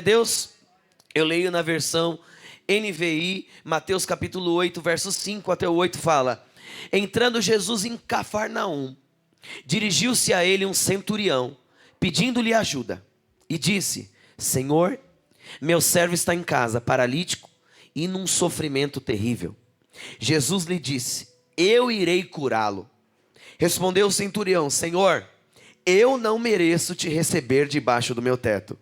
Deus, eu leio na versão NVI, Mateus capítulo 8, versos 5 até o 8 fala: entrando Jesus em Cafarnaum, dirigiu-se a ele um centurião, pedindo-lhe ajuda, e disse: Senhor, meu servo está em casa, paralítico e num sofrimento terrível. Jesus lhe disse: eu irei curá-lo. Respondeu o centurião: Senhor, eu não mereço te receber debaixo do meu teto,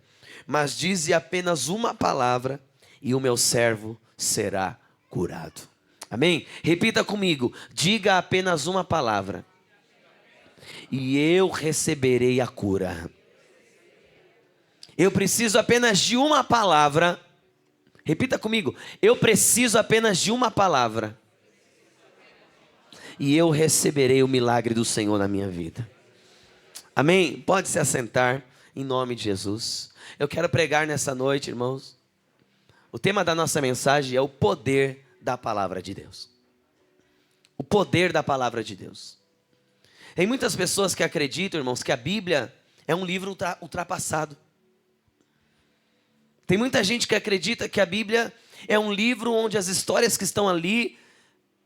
mas dize apenas uma palavra e o meu servo será curado. Amém? Repita comigo: diga apenas uma palavra e eu receberei a cura. Eu preciso apenas de uma palavra. Repita comigo: eu preciso apenas de uma palavra e eu receberei o milagre do Senhor na minha vida. Amém? Pode se assentar em nome de Jesus. Eu quero pregar nessa noite, irmãos. O tema da nossa mensagem é o poder da palavra de Deus. O poder da palavra de Deus. Tem muitas pessoas que acreditam, irmãos, que a Bíblia é um livro ultrapassado. Tem muita gente que acredita que a Bíblia é um livro onde as histórias que estão ali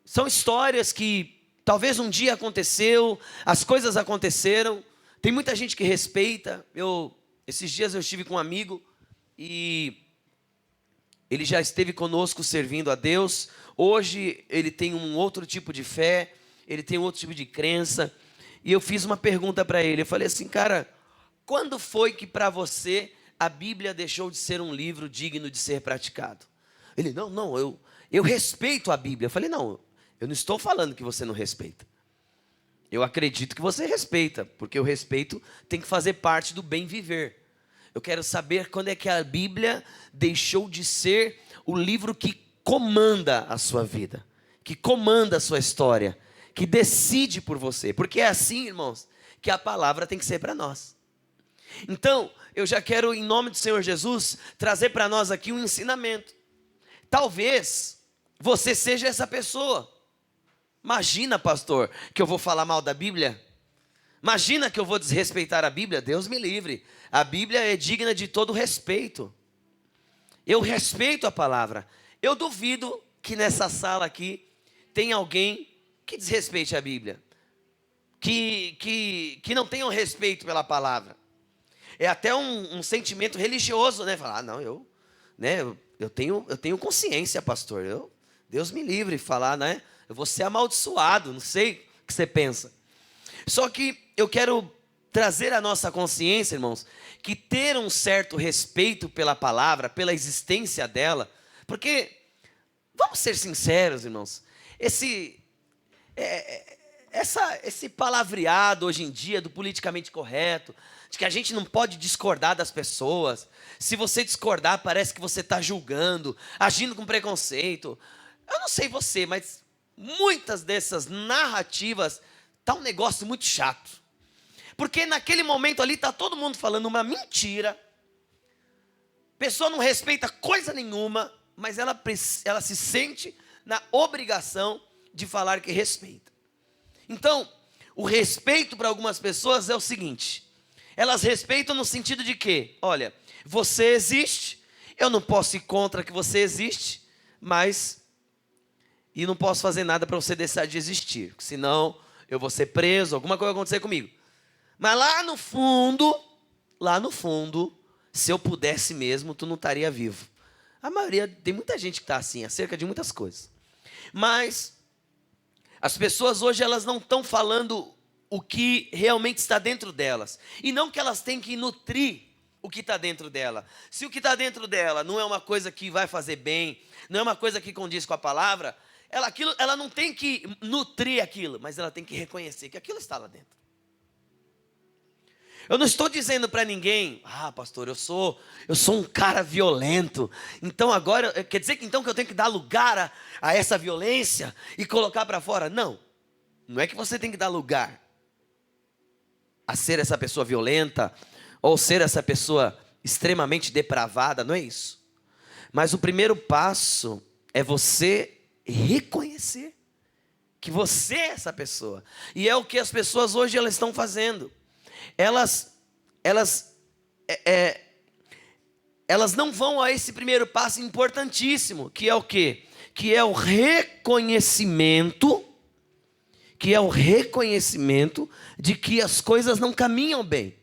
são histórias que talvez um dia aconteceu, as coisas aconteceram. Tem muita gente que respeita. Esses dias eu estive com um amigo e ele já esteve conosco servindo a Deus. Hoje ele tem um outro tipo de fé, ele tem um outro tipo de crença. E eu fiz uma pergunta para ele. Eu falei assim: cara, quando foi que para você a Bíblia deixou de ser um livro digno de ser praticado? Ele: não, eu respeito a Bíblia. Eu falei: não, eu não estou falando que você não respeita. Eu acredito que você respeita, porque o respeito tem que fazer parte do bem viver. Eu quero saber quando é que a Bíblia deixou de ser o livro que comanda a sua vida, que comanda a sua história, que decide por você. Porque é assim, irmãos, que a palavra tem que ser para nós. Então, eu já quero, em nome do Senhor Jesus, trazer para nós aqui um ensinamento. Talvez você seja essa pessoa. Imagina, pastor, que eu vou falar mal da Bíblia? Imagina que eu vou desrespeitar a Bíblia? Deus me livre. A Bíblia é digna de todo respeito. Eu respeito a palavra. Eu duvido que nessa sala aqui tem alguém que desrespeite a Bíblia, que não tenha um respeito pela palavra. É até um sentimento religioso, né? Falar: não, eu tenho consciência, pastor. Deus me livre de falar, né? Eu vou ser amaldiçoado, não sei o que você pensa. Só que eu quero trazer à nossa consciência, irmãos, que ter um certo respeito pela palavra, pela existência dela, porque, vamos ser sinceros, irmãos, esse palavreado hoje em dia do politicamente correto, de que a gente não pode discordar das pessoas. Se você discordar, parece que você está julgando, agindo com preconceito. Eu não sei você, mas muitas dessas narrativas tá um negócio muito chato. Porque naquele momento ali está todo mundo falando uma mentira. A pessoa não respeita coisa nenhuma, mas ela se sente na obrigação de falar que respeita. Então, o respeito para algumas pessoas é o seguinte: elas respeitam no sentido de que, olha, você existe, eu não posso ir contra que você existe, mas e não posso fazer nada para você deixar de existir, senão eu vou ser preso, alguma coisa vai acontecer comigo. Mas lá no fundo, se eu pudesse mesmo, tu não estaria vivo. A maioria, tem muita gente que está assim, acerca de muitas coisas. Mas as pessoas hoje, elas não estão falando o que realmente está dentro delas. E não que elas têm que nutrir o que está dentro dela. Se o que está dentro dela não é uma coisa que vai fazer bem, não é uma coisa que condiz com a palavra, ela não tem que nutrir aquilo, mas ela tem que reconhecer que aquilo está lá dentro. Eu não estou dizendo para ninguém: pastor, eu sou um cara violento, então agora, quer dizer que então que eu tenho que dar lugar a essa violência e colocar para fora? Não é que você tem que dar lugar a ser essa pessoa violenta, ou ser essa pessoa extremamente depravada, não é isso. Mas o primeiro passo é você reconhecer que você é essa pessoa. E é o que as pessoas hoje elas estão fazendo. Elas elas não vão a esse primeiro passo importantíssimo, que é o quê? Que é o reconhecimento, de que as coisas não caminham bem.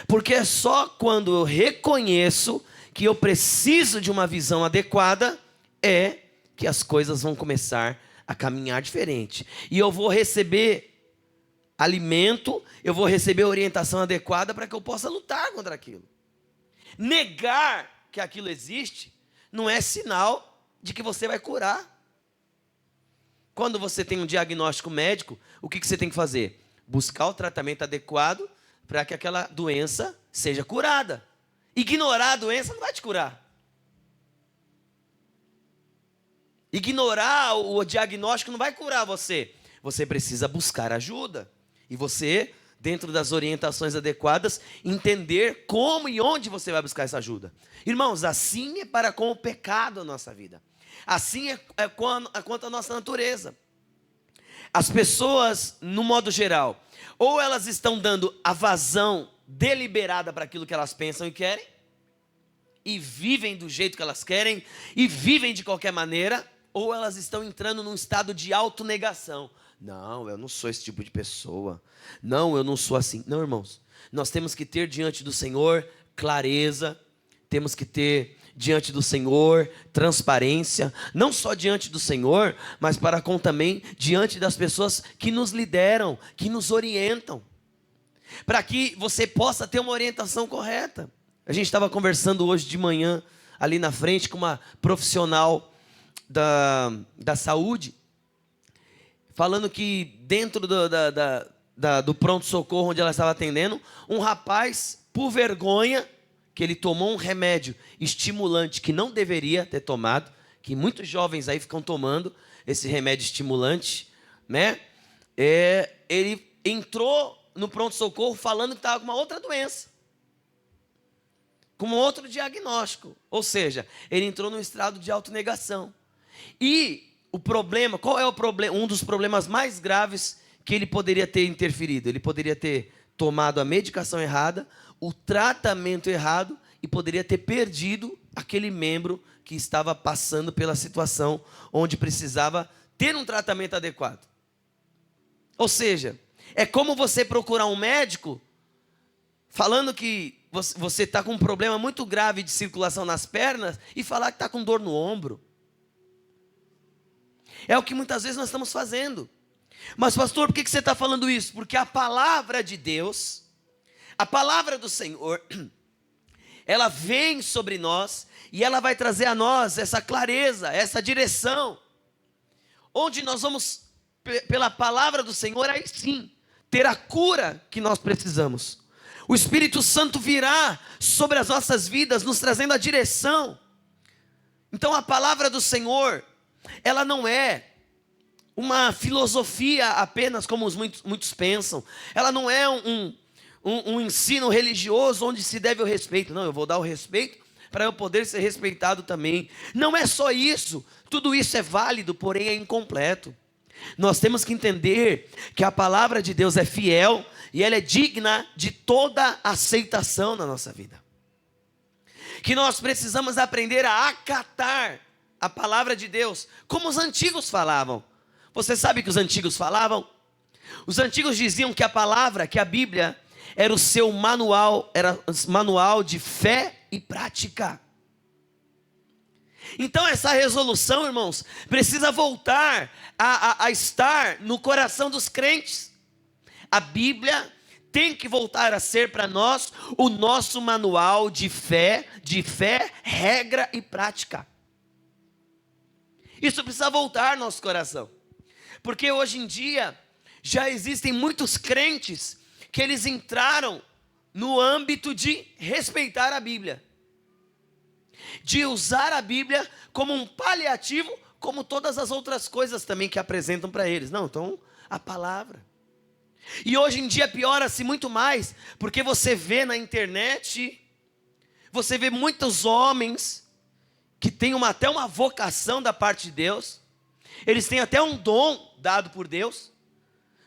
Porque é só quando eu reconheço que eu preciso de uma visão adequada, é que as coisas vão começar a caminhar diferente. E eu vou receber alimento, eu vou receber orientação adequada para que eu possa lutar contra aquilo. Negar que aquilo existe não é sinal de que você vai curar. Quando você tem um diagnóstico médico, o que você tem que fazer? Buscar o tratamento adequado para que aquela doença seja curada. Ignorar a doença não vai te curar. Ignorar o diagnóstico não vai curar você. Você precisa buscar ajuda. E você, dentro das orientações adequadas, entender como e onde você vai buscar essa ajuda. Irmãos, assim é para com o pecado da nossa vida. Assim é quanto à nossa natureza. As pessoas, no modo geral, ou elas estão dando a vazão deliberada para aquilo que elas pensam e querem, e vivem do jeito que elas querem, e vivem de qualquer maneira, ou elas estão entrando num estado de autonegação. Não, eu não sou esse tipo de pessoa. Não, eu não sou assim. Não, irmãos, nós temos que ter diante do Senhor clareza, temos que ter diante do Senhor transparência, não só diante do Senhor, mas para com também diante das pessoas que nos lideram, que nos orientam, para que você possa ter uma orientação correta. A gente estava conversando hoje de manhã, ali na frente, com uma profissional da saúde, falando que dentro do pronto-socorro onde ela estava atendendo, um rapaz, por vergonha, que ele tomou um remédio estimulante que não deveria ter tomado, que muitos jovens aí ficam tomando esse remédio estimulante, né? Ele entrou no pronto-socorro falando que estava com uma outra doença, com um outro diagnóstico, ou seja, ele entrou num estado de autonegação. E o problema, qual é o problema? Um dos problemas mais graves que ele poderia ter interferido, ele poderia ter tomado a medicação errada, o tratamento errado, e poderia ter perdido aquele membro que estava passando pela situação onde precisava ter um tratamento adequado. Ou seja, é como você procurar um médico falando que você está com um problema muito grave de circulação nas pernas e falar que está com dor no ombro. É o que muitas vezes nós estamos fazendo. Mas pastor, por que você está falando isso? Porque a palavra de Deus, a palavra do Senhor, ela vem sobre nós e ela vai trazer a nós essa clareza, essa direção, onde nós vamos, pela palavra do Senhor, aí sim, ter a cura que nós precisamos. O Espírito Santo virá sobre as nossas vidas, nos trazendo a direção. Então a palavra do Senhor, ela não é uma filosofia apenas como muitos pensam. Ela não é um ensino religioso onde se deve o respeito. Não, eu vou dar o respeito para eu poder ser respeitado também. Não é só isso. Tudo isso é válido, porém é incompleto. Nós temos que entender que a palavra de Deus é fiel e ela é digna de toda aceitação na nossa vida. Que nós precisamos aprender a acatar a palavra de Deus, como os antigos falavam. Você sabe que os antigos falavam? Os antigos diziam que a palavra, que a Bíblia, era o seu manual, era manual de fé e prática. Então essa resolução, irmãos, precisa voltar a estar no coração dos crentes. A Bíblia tem que voltar a ser para nós o nosso manual de fé, regra e prática. Isso precisa voltar ao nosso coração. Porque hoje em dia já existem muitos crentes que eles entraram no âmbito de respeitar a Bíblia, de usar a Bíblia como um paliativo, como todas as outras coisas também que apresentam para eles. Não, então a palavra. E hoje em dia piora-se muito mais, porque você vê na internet, você vê muitos homens que têm até uma vocação da parte de Deus, eles têm até um dom dado por Deus,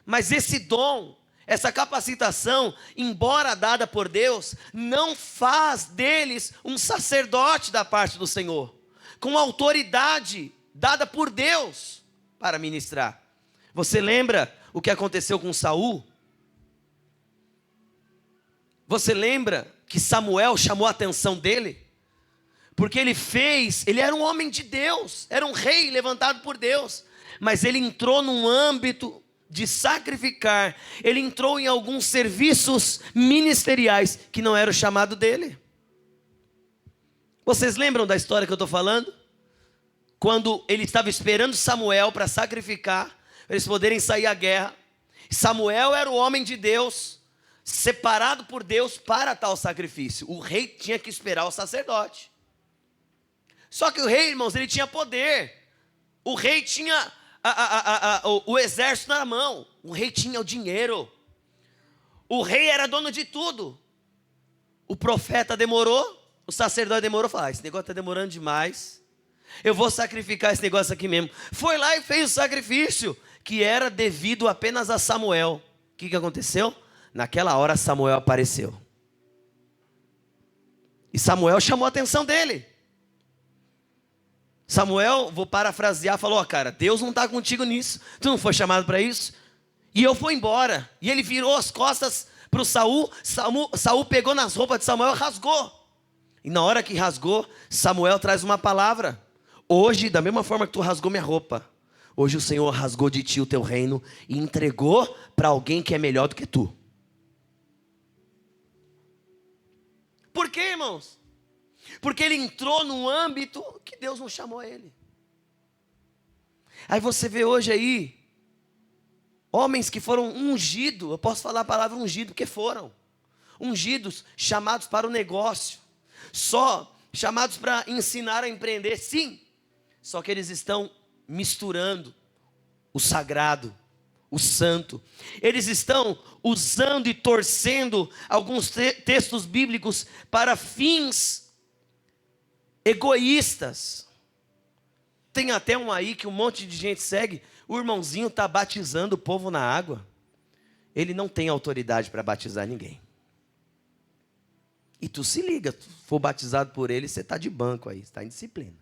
mas esse dom essa capacitação, embora dada por Deus, não faz deles um sacerdote da parte do Senhor, com autoridade dada por Deus para ministrar. Você lembra o que aconteceu com Saul? Você lembra que Samuel chamou a atenção dele? Porque ele era um homem de Deus, era um rei levantado por Deus, mas ele entrou num âmbito de sacrificar, ele entrou em alguns serviços ministeriais que não era o chamado dele. Vocês lembram da história que eu estou falando? Quando ele estava esperando Samuel para sacrificar, para eles poderem sair à guerra. Samuel era o homem de Deus, separado por Deus para tal sacrifício. O rei tinha que esperar o sacerdote. Só que o rei, irmãos, ele tinha poder. O rei tinha o exército na mão. O rei tinha o dinheiro. O rei era dono de tudo. O profeta demorou, o sacerdote demorou. Falou: esse negócio está demorando demais. Eu vou sacrificar esse negócio aqui mesmo. Foi lá e fez o sacrifício, que era devido apenas a Samuel. O que aconteceu? Naquela hora Samuel apareceu. E Samuel chamou a atenção dele. Samuel, vou parafrasear, falou: cara, Deus não está contigo nisso. Tu não foi chamado para isso? E eu vou embora. E ele virou as costas para o Saul. Saul pegou nas roupas de Samuel e rasgou. E na hora que rasgou, Samuel traz uma palavra. Hoje, da mesma forma que tu rasgou minha roupa, hoje o Senhor rasgou de ti o teu reino e entregou para alguém que é melhor do que tu. Por quê, irmãos? Porque ele entrou num âmbito que Deus não chamou ele. Aí você vê hoje aí homens que foram ungidos. Eu posso falar a palavra ungido porque foram ungidos, chamados para o negócio, só chamados para ensinar a empreender, sim. Só que eles estão misturando o sagrado, o santo. Eles estão usando e torcendo alguns textos bíblicos para fins egoístas. Tem até um aí que um monte de gente segue. O irmãozinho está batizando o povo na água. Ele não tem autoridade para batizar ninguém. E tu se liga, tu for batizado por ele, você está de banco aí, está em disciplina.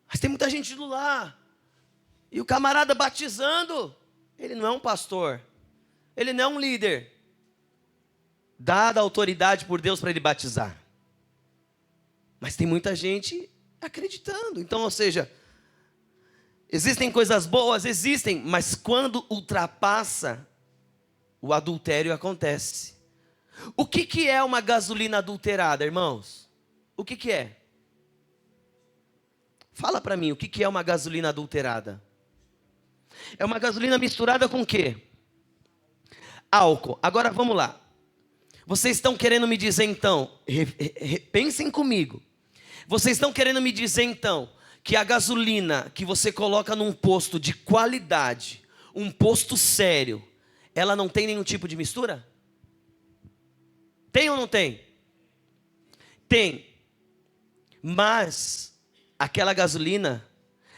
Mas tem muita gente indo lá. E o camarada batizando, ele não é um pastor. Ele não é um líder. Dada a autoridade por Deus para ele batizar. Mas tem muita gente acreditando. Então, ou seja, existem coisas boas, existem, mas quando ultrapassa, o adultério acontece. O que é uma gasolina adulterada, irmãos? O que é? Fala para mim, o que é uma gasolina adulterada? É uma gasolina misturada com o quê? Álcool. Agora vamos lá. Vocês estão querendo me dizer então, pensem comigo. Vocês estão querendo me dizer então, que a gasolina que você coloca num posto de qualidade, um posto sério, ela não tem nenhum tipo de mistura? Tem ou não tem? Tem. Mas aquela gasolina,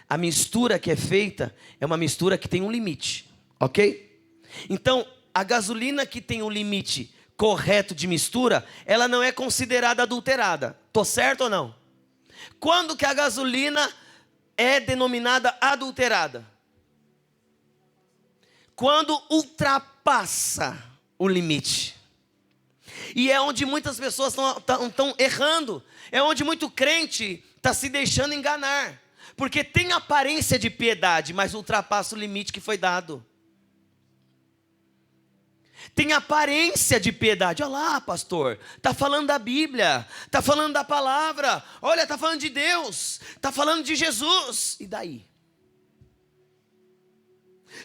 a mistura que é feita, é uma mistura que tem um limite, ok? Então, a gasolina que tem um limite correto de mistura, ela não é considerada adulterada. Tô certo ou não? Quando que a gasolina é denominada adulterada? Quando ultrapassa o limite. E é onde muitas pessoas estão errando. É onde muito crente está se deixando enganar. Porque tem aparência de piedade, mas ultrapassa o limite que foi dado. Tem aparência de piedade. Olha lá, pastor, está falando da Bíblia, está falando da palavra, olha, está falando de Deus, está falando de Jesus. E daí?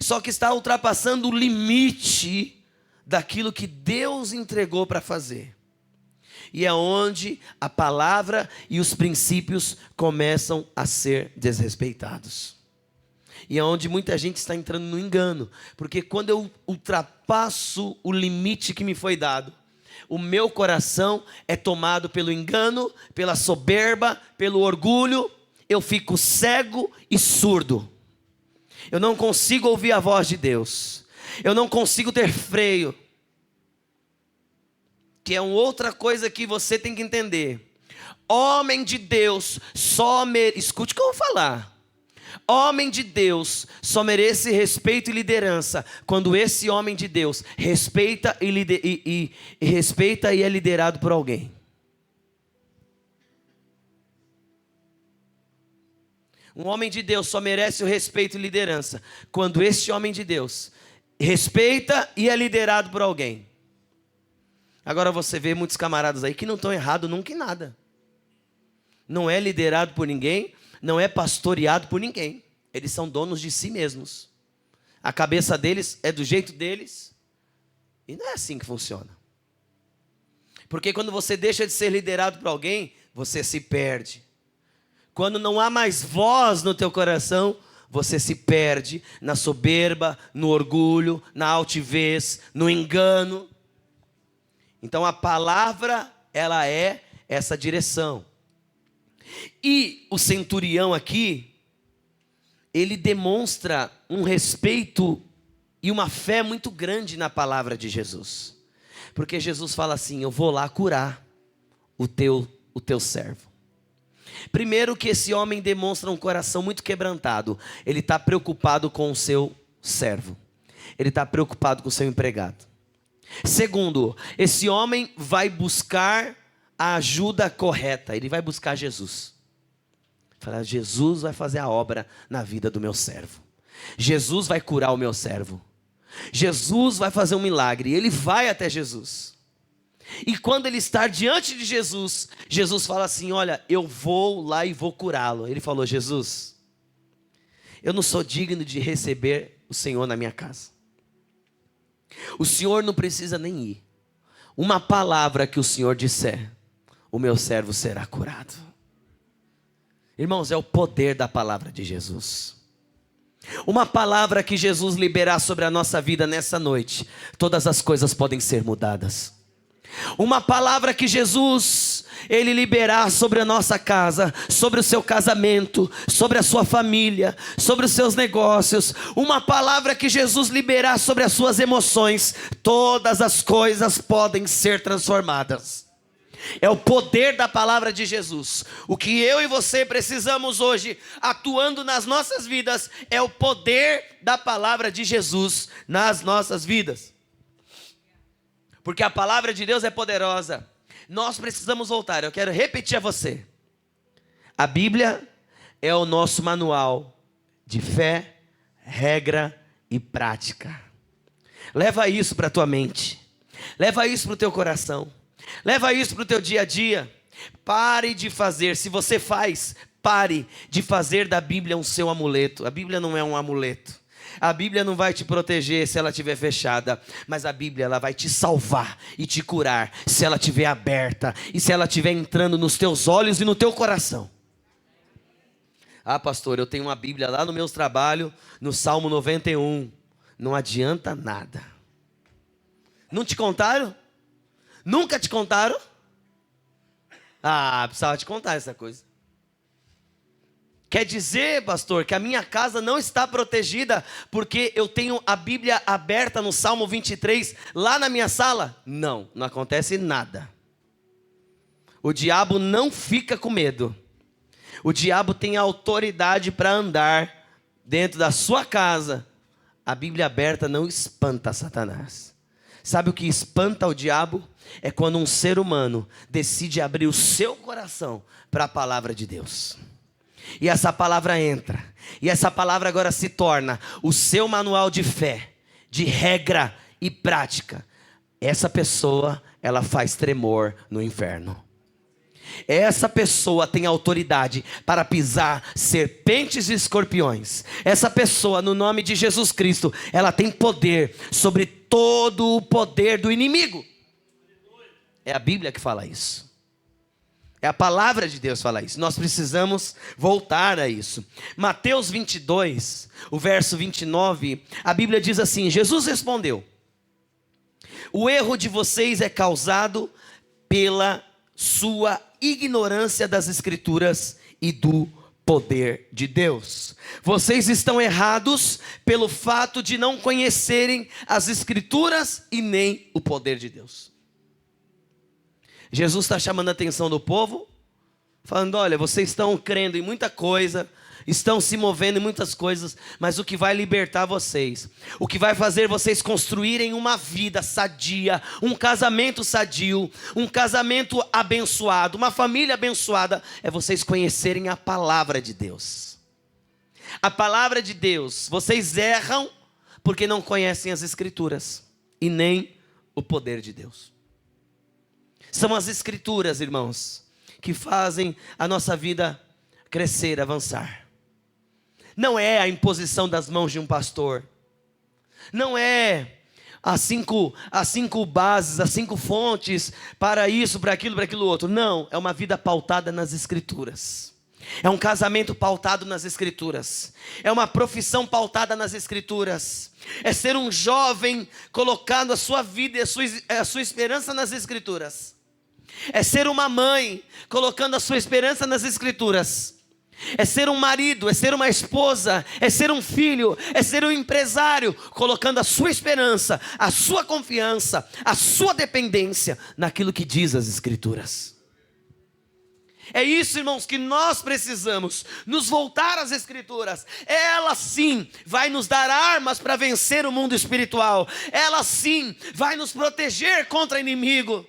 Só que está ultrapassando o limite daquilo que Deus entregou para fazer. E é onde a palavra e os princípios começam a ser desrespeitados. E é onde muita gente está entrando no engano. Porque quando eu ultrapasso o limite que me foi dado, o meu coração é tomado pelo engano, pela soberba, pelo orgulho. Eu fico cego e surdo. Eu não consigo ouvir a voz de Deus. Eu não consigo ter freio. Que é uma outra coisa que você tem que entender. Homem de Deus escute o que eu vou falar. Homem de Deus só merece respeito e liderança quando esse homem de Deus respeita e é liderado por alguém. Um homem de Deus só merece o respeito e liderança quando esse homem de Deus respeita e é liderado por alguém. Agora você vê muitos camaradas aí que não estão errados nunca em nada. Não é liderado por ninguém, não é pastoreado por ninguém. Eles são donos de si mesmos. A cabeça deles é do jeito deles. E não é assim que funciona. Porque quando você deixa de ser liderado por alguém, você se perde. Quando não há mais voz no teu coração, você se perde na soberba, no orgulho, na altivez, no engano. Então a palavra, ela é essa direção. E o centurião aqui, ele demonstra um respeito e uma fé muito grande na palavra de Jesus. Porque Jesus fala assim: eu vou lá curar o teu servo. Primeiro que esse homem demonstra um coração muito quebrantado. Ele está preocupado com o seu servo. Ele está preocupado com o seu empregado. Segundo, esse homem vai buscar a ajuda correta. Ele vai buscar Jesus. Fala, Jesus vai fazer a obra na vida do meu servo. Jesus vai curar o meu servo. Jesus vai fazer um milagre. Ele vai até Jesus. E quando ele está diante de Jesus, Jesus fala assim: olha, eu vou lá e vou curá-lo. Ele falou: Jesus, eu não sou digno de receber o Senhor na minha casa. O Senhor não precisa nem ir. Uma palavra que o Senhor disser, o meu servo será curado. Irmãos, é o poder da palavra de Jesus. Uma palavra que Jesus liberar sobre a nossa vida nessa noite, todas as coisas podem ser mudadas. Uma palavra que Jesus, ele liberar sobre a nossa casa, sobre o seu casamento, sobre a sua família, sobre os seus negócios. Uma palavra que Jesus liberar sobre as suas emoções, todas as coisas podem ser transformadas. É o poder da palavra de Jesus. O que eu e você precisamos hoje, atuando nas nossas vidas, é o poder da palavra de Jesus nas nossas vidas. Porque a palavra de Deus é poderosa. Nós precisamos voltar. Eu quero repetir a você. A Bíblia é o nosso manual de fé, regra e prática. Leva isso para a tua mente. Leva isso para o teu coração. Leva isso para o teu dia a dia. Pare de fazer. Se você faz, pare de fazer da Bíblia um seu amuleto. A Bíblia não é um amuleto. A Bíblia não vai te proteger se ela estiver fechada, mas a Bíblia ela vai te salvar e te curar se ela estiver aberta e se ela estiver entrando nos teus olhos e no teu coração. Ah, pastor, eu tenho uma Bíblia lá no meu trabalho, no Salmo 91. Não adianta nada. Não te contaram? Nunca te contaram? Ah, precisava te contar essa coisa. Quer dizer, pastor, que a minha casa não está protegida porque eu tenho a Bíblia aberta no Salmo 23 lá na minha sala? Não, não acontece nada. O diabo não fica com medo. O diabo tem autoridade para andar dentro da sua casa. A Bíblia aberta não espanta Satanás. Sabe o que espanta o diabo? É quando um ser humano decide abrir o seu coração para a palavra de Deus. E essa palavra entra. E essa palavra agora se torna o seu manual de fé, de regra e prática. Essa pessoa, ela faz tremor no inferno. Essa pessoa tem autoridade para pisar serpentes e escorpiões. Essa pessoa, no nome de Jesus Cristo, ela tem poder sobre todo o poder do inimigo. É a Bíblia que fala isso. É a palavra de Deus que fala isso. Nós precisamos voltar a isso. Mateus 22, o verso 29, a Bíblia diz assim: Jesus respondeu: o erro de vocês é causado pela sua ignorância das Escrituras e do poder de Deus. Vocês estão errados pelo fato de não conhecerem as Escrituras e nem o poder de Deus. Jesus está chamando a atenção do povo, falando: olha, vocês estão crendo em muita coisa, estão se movendo em muitas coisas, mas o que vai libertar vocês, o que vai fazer vocês construírem uma vida sadia, um casamento sadio, um casamento abençoado, uma família abençoada, é vocês conhecerem a palavra de Deus. A palavra de Deus. Vocês erram porque não conhecem as Escrituras e nem o poder de Deus. São as Escrituras, irmãos, que fazem a nossa vida crescer, avançar. Não é a imposição das mãos de um pastor. Não é as cinco bases, as 5 fontes para isso, para aquilo outro. Não, é uma vida pautada nas Escrituras. É um casamento pautado nas Escrituras. É uma profissão pautada nas Escrituras. É ser um jovem colocando a sua vida e a sua esperança nas Escrituras. É ser uma mãe colocando a sua esperança nas Escrituras. É ser um marido, é ser uma esposa, é ser um filho, é ser um empresário, colocando a sua esperança, a sua confiança, a sua dependência naquilo que diz as Escrituras. É isso, irmãos, que nós precisamos, nos voltar às Escrituras. Ela sim vai nos dar armas para vencer o mundo espiritual. Ela sim vai nos proteger contra o inimigo.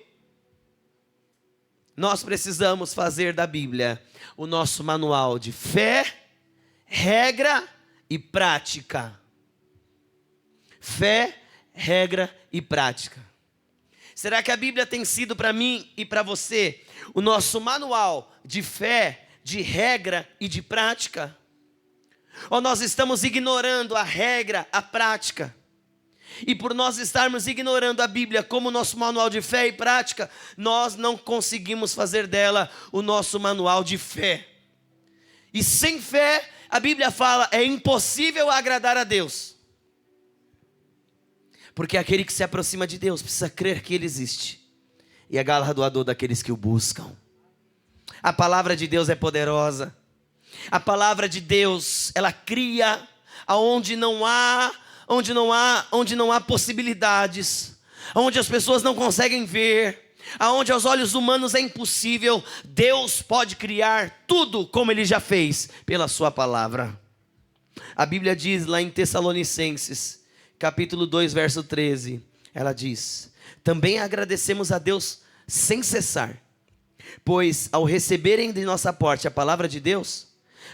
Nós precisamos fazer da Bíblia o nosso manual de fé, regra e prática. Fé, regra e prática. Será que a Bíblia tem sido para mim e para você o nosso manual de fé, de regra e de prática? Ou nós estamos ignorando a regra, a prática? E por nós estarmos ignorando a Bíblia como nosso manual de fé e prática, nós não conseguimos fazer dela o nosso manual de fé. E sem fé, a Bíblia fala, é impossível agradar a Deus. Porque aquele que se aproxima de Deus precisa crer que Ele existe e é galardoador daqueles que o buscam. A palavra de Deus é poderosa. A palavra de Deus, ela cria aonde não há possibilidades, onde as pessoas não conseguem ver, aonde aos olhos humanos é impossível. Deus pode criar tudo como Ele já fez pela sua palavra. A Bíblia diz lá em Tessalonicenses, capítulo 2, verso 13, ela diz: também agradecemos a Deus sem cessar, pois ao receberem de nossa parte a palavra de Deus,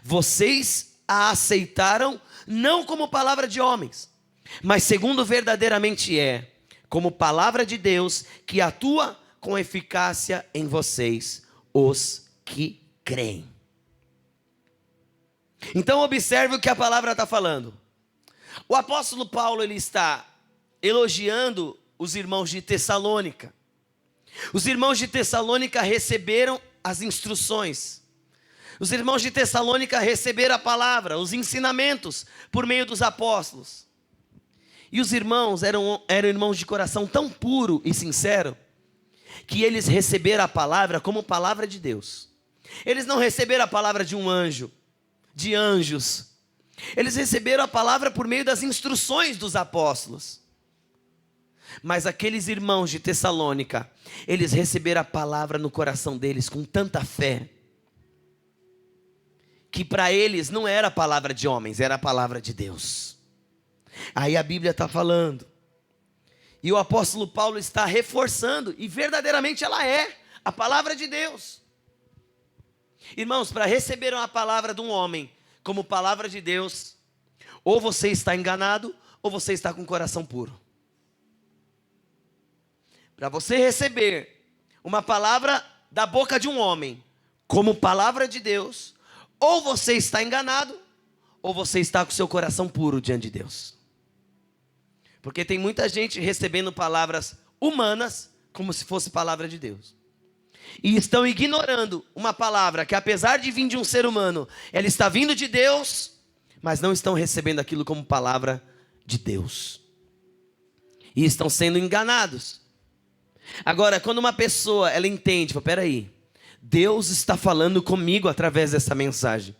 vocês a aceitaram não como palavra de homens, mas segundo verdadeiramente é, como palavra de Deus, que atua com eficácia em vocês, os que creem. Então observe o que a palavra está falando. O apóstolo Paulo, ele está elogiando os irmãos de Tessalônica. Os irmãos de Tessalônica receberam as instruções. Os irmãos de Tessalônica receberam a palavra, os ensinamentos por meio dos apóstolos. E os irmãos eram irmãos de coração tão puro e sincero, que eles receberam a palavra como palavra de Deus. Eles não receberam a palavra de um anjo, de anjos. Eles receberam a palavra por meio das instruções dos apóstolos. Mas aqueles irmãos de Tessalônica, eles receberam a palavra no coração deles com tanta fé, que para eles não era a palavra de homens, era a palavra de Deus. Aí a Bíblia está falando, e o apóstolo Paulo está reforçando, e verdadeiramente ela é a palavra de Deus. Irmãos, para receber uma palavra de um homem como palavra de Deus, ou você está enganado, ou você está com o coração puro. Para você receber uma palavra da boca de um homem como palavra de Deus, ou você está enganado, ou você está com o seu coração puro diante de Deus. Porque tem muita gente recebendo palavras humanas como se fosse palavra de Deus. E estão ignorando uma palavra que, apesar de vir de um ser humano, ela está vindo de Deus, mas não estão recebendo aquilo como palavra de Deus. E estão sendo enganados. Agora, quando uma pessoa, ela entende, peraí, Deus está falando comigo através dessa mensagem.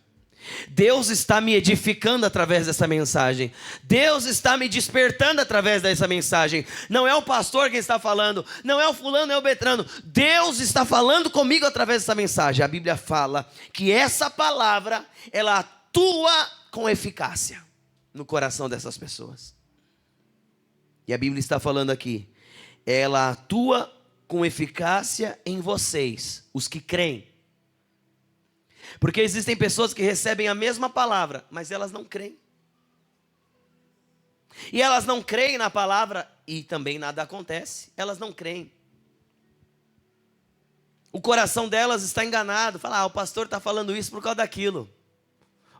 Deus está me edificando através dessa mensagem. Deus está me despertando através dessa mensagem. Não é o pastor quem está falando, não é o fulano, não é o Betrano. Deus está falando comigo através dessa mensagem. A Bíblia fala que essa palavra, ela atua com eficácia no coração dessas pessoas. E a Bíblia está falando aqui, ela atua com eficácia em vocês, os que creem. Porque existem pessoas que recebem a mesma palavra, mas elas não creem. E elas não creem na palavra e também nada acontece. Elas não creem. O coração delas está enganado. Fala, o pastor está falando isso por causa daquilo.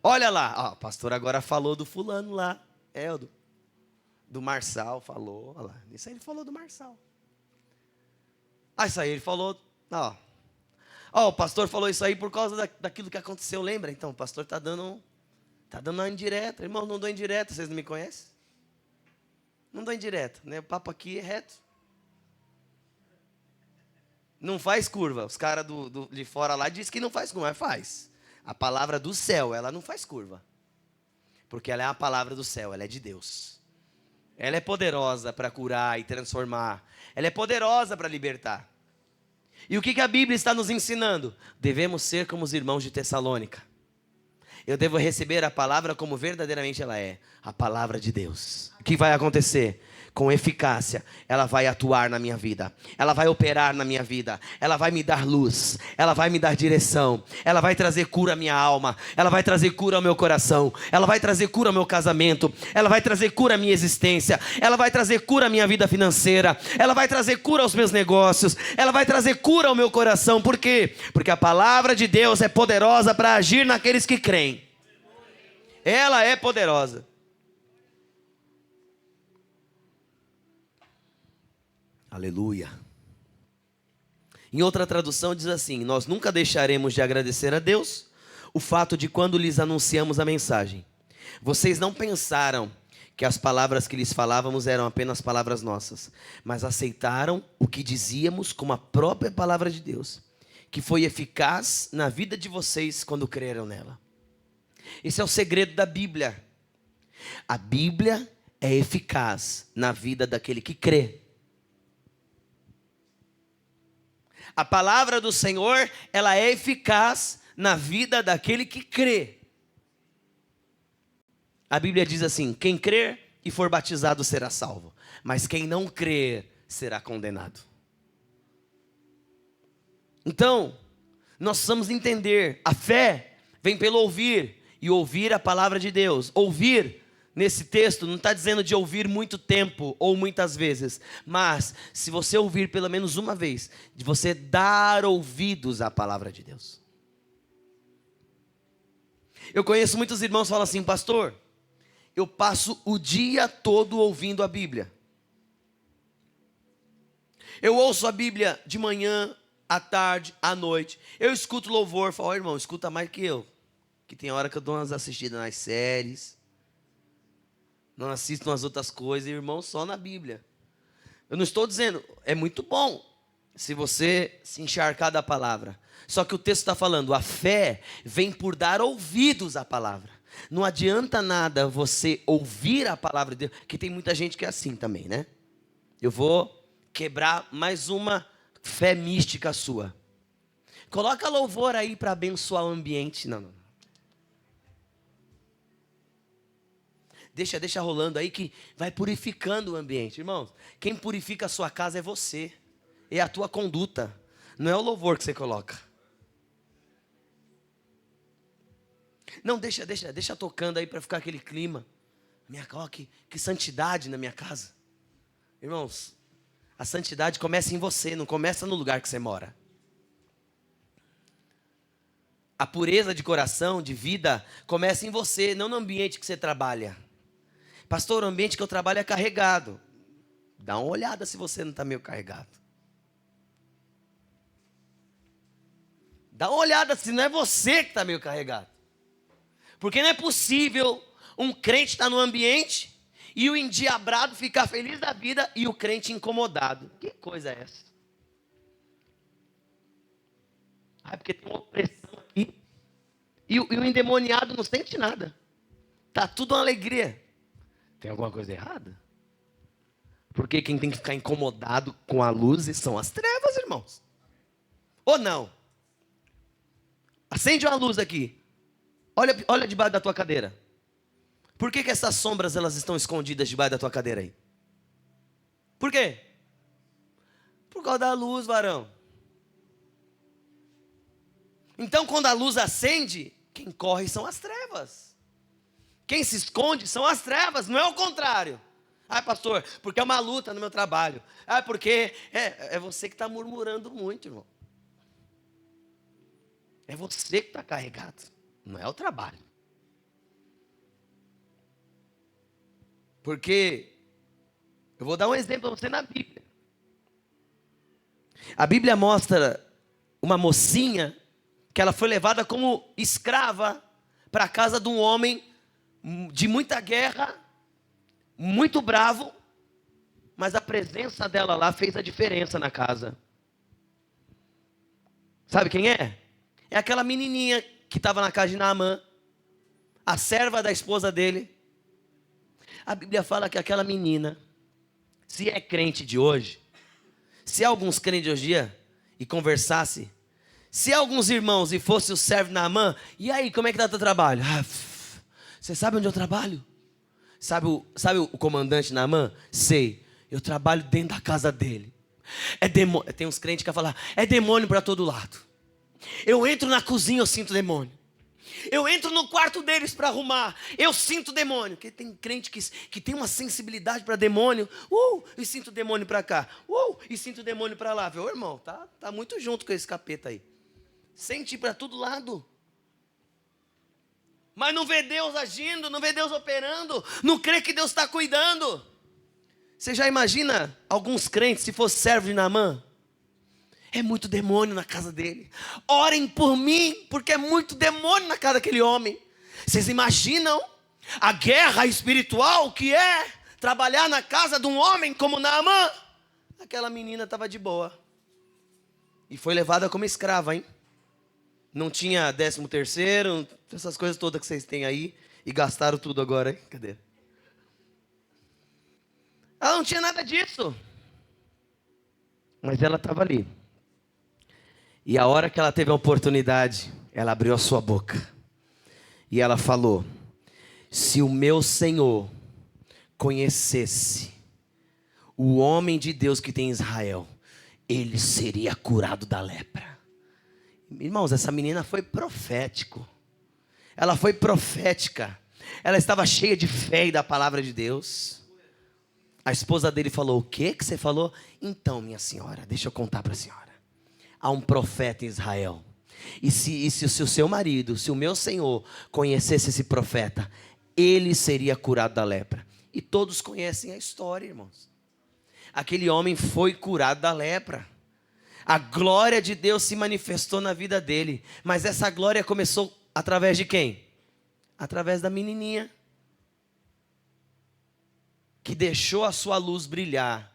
Olha lá, o pastor agora falou do fulano lá. Do Marçal falou. Olha lá, isso aí ele falou do Marçal. Isso aí ele falou, o pastor falou isso aí por causa daquilo que aconteceu, lembra? Então, o pastor está dando uma indireta. Irmão, não dou indireta, vocês não me conhecem? Não dou indireta, né? O papo aqui é reto. Não faz curva. Os caras de fora lá dizem que não faz curva, mas faz. A palavra do céu, ela não faz curva. Porque ela é a palavra do céu, ela é de Deus. Ela é poderosa para curar e transformar. Ela é poderosa para libertar. E o que a Bíblia está nos ensinando? Devemos ser como os irmãos de Tessalônica. Eu devo receber a palavra como verdadeiramente ela é, a palavra de Deus. O que vai acontecer? Com eficácia, ela vai atuar na minha vida, ela vai operar na minha vida, ela vai me dar luz, ela vai me dar direção, ela vai trazer cura à minha alma, ela vai trazer cura ao meu coração, ela vai trazer cura ao meu casamento, ela vai trazer cura à minha existência, ela vai trazer cura à minha vida financeira, ela vai trazer cura aos meus negócios, ela vai trazer cura ao meu coração. Por quê? Porque a palavra de Deus é poderosa para agir naqueles que creem. Ela é poderosa. Aleluia. Em outra tradução diz assim: nós nunca deixaremos de agradecer a Deus o fato de quando lhes anunciamos a mensagem. Vocês não pensaram que as palavras que lhes falávamos eram apenas palavras nossas, mas aceitaram o que dizíamos como a própria palavra de Deus, que foi eficaz na vida de vocês quando creram nela. Esse é o segredo da Bíblia. A Bíblia é eficaz na vida daquele que crê. A palavra do Senhor, ela é eficaz na vida daquele que crê. A Bíblia diz assim: quem crer e for batizado será salvo, mas quem não crer será condenado. Então, nós precisamos entender, a fé vem pelo ouvir, e ouvir a palavra de Deus. Ouvir, nesse texto, não está dizendo de ouvir muito tempo ou muitas vezes, mas se você ouvir pelo menos uma vez, de você dar ouvidos à palavra de Deus. Eu conheço muitos irmãos que falam assim: pastor, eu passo o dia todo ouvindo a Bíblia. Eu ouço a Bíblia de manhã, à tarde, à noite. Eu escuto louvor. Falo, irmão, escuta mais que eu. Que tem hora que eu dou umas assistidas nas séries, não assisto umas outras coisas, irmão, só na Bíblia. Eu não estou dizendo, é muito bom se você se encharcar da palavra. Só que o texto está falando, a fé vem por dar ouvidos à palavra. Não adianta nada você ouvir a palavra de Deus, que tem muita gente que é assim também, né? Eu vou quebrar mais uma fé mística sua. Coloca louvor aí para abençoar o ambiente. Não. Deixa rolando aí que vai purificando o ambiente. Irmãos, quem purifica a sua casa é você. É a tua conduta. Não é o louvor que você coloca. Não, deixa tocando aí para ficar aquele clima. Que santidade na minha casa. Irmãos, a santidade começa em você, não começa no lugar que você mora. A pureza de coração, de vida, começa em você, não no ambiente que você trabalha. Pastor, o ambiente que eu trabalho é carregado. Dá uma olhada se você não está meio carregado. Dá uma olhada se não é você que está meio carregado. Porque não é possível um crente estar no ambiente e o endiabrado ficar feliz da vida e o crente incomodado. Que coisa é essa? Porque tem uma opressão aqui. E o endemoniado não sente nada. Tá tudo uma alegria. Tem alguma coisa errada? Porque quem tem que ficar incomodado com a luz são as trevas, irmãos. Ou não? Acende uma luz aqui. Olha debaixo da tua cadeira. Por que essas sombras elas estão escondidas debaixo da tua cadeira aí? Por quê? Por causa da luz, varão. Então quando a luz acende, quem corre são as trevas. Quem se esconde são as trevas, não é o contrário. Ah, pastor, porque é uma luta no meu trabalho. Ah, porque é você que está murmurando muito, irmão. É você que está carregado, não é o trabalho. Porque, eu vou dar um exemplo para você na Bíblia. A Bíblia mostra uma mocinha que ela foi levada como escrava para a casa de um homem de muita guerra, muito bravo, mas a presença dela lá fez a diferença na casa. Sabe quem é? É aquela menininha que estava na casa de Naamã, a serva da esposa dele. A Bíblia fala que aquela menina, se é crente de hoje, se alguns crentes de hoje em dia, e conversasse, se alguns irmãos e fosse o servo de Naamã, e aí, como é que está o teu trabalho? Você sabe onde eu trabalho? Sabe o comandante Naamã? Sei, eu trabalho dentro da casa dele. Tem uns crentes que vão falar, é demônio para todo lado. Eu entro na cozinha, eu sinto demônio. Eu entro no quarto deles para arrumar, eu sinto demônio. Porque tem crente que tem uma sensibilidade para demônio. E sinto demônio para cá. E sinto demônio para lá. Ô irmão, tá muito junto com esse capeta aí. Sente para todo lado. Mas não vê Deus agindo, não vê Deus operando, não crê que Deus está cuidando. Você já imagina alguns crentes, se fosse servo de Naamã? É muito demônio na casa dele. Orem por mim, porque é muito demônio na casa daquele homem. Vocês imaginam a guerra espiritual que é trabalhar na casa de um homem como Naamã? Aquela menina estava de boa. E foi levada como escrava, hein? Não tinha 13º, essas coisas todas que vocês têm aí. E gastaram tudo agora, hein? Cadê? Ela não tinha nada disso. Mas ela estava ali. E a hora que ela teve a oportunidade, ela abriu a sua boca. E ela falou, se o meu Senhor conhecesse o homem de Deus que tem em Israel, ele seria curado da lepra. Irmãos, essa menina foi profético. Ela foi profética. Ela estava cheia de fé e da palavra de Deus. A esposa dele falou, o que você falou? Então, minha senhora, deixa eu contar para a senhora. Há um profeta em Israel. E se o seu marido, se o meu Senhor conhecesse esse profeta, ele seria curado da lepra. E todos conhecem a história, irmãos. Aquele homem foi curado da lepra. A glória de Deus se manifestou na vida dele. Mas essa glória começou através de quem? Através da menininha. Que deixou a sua luz brilhar.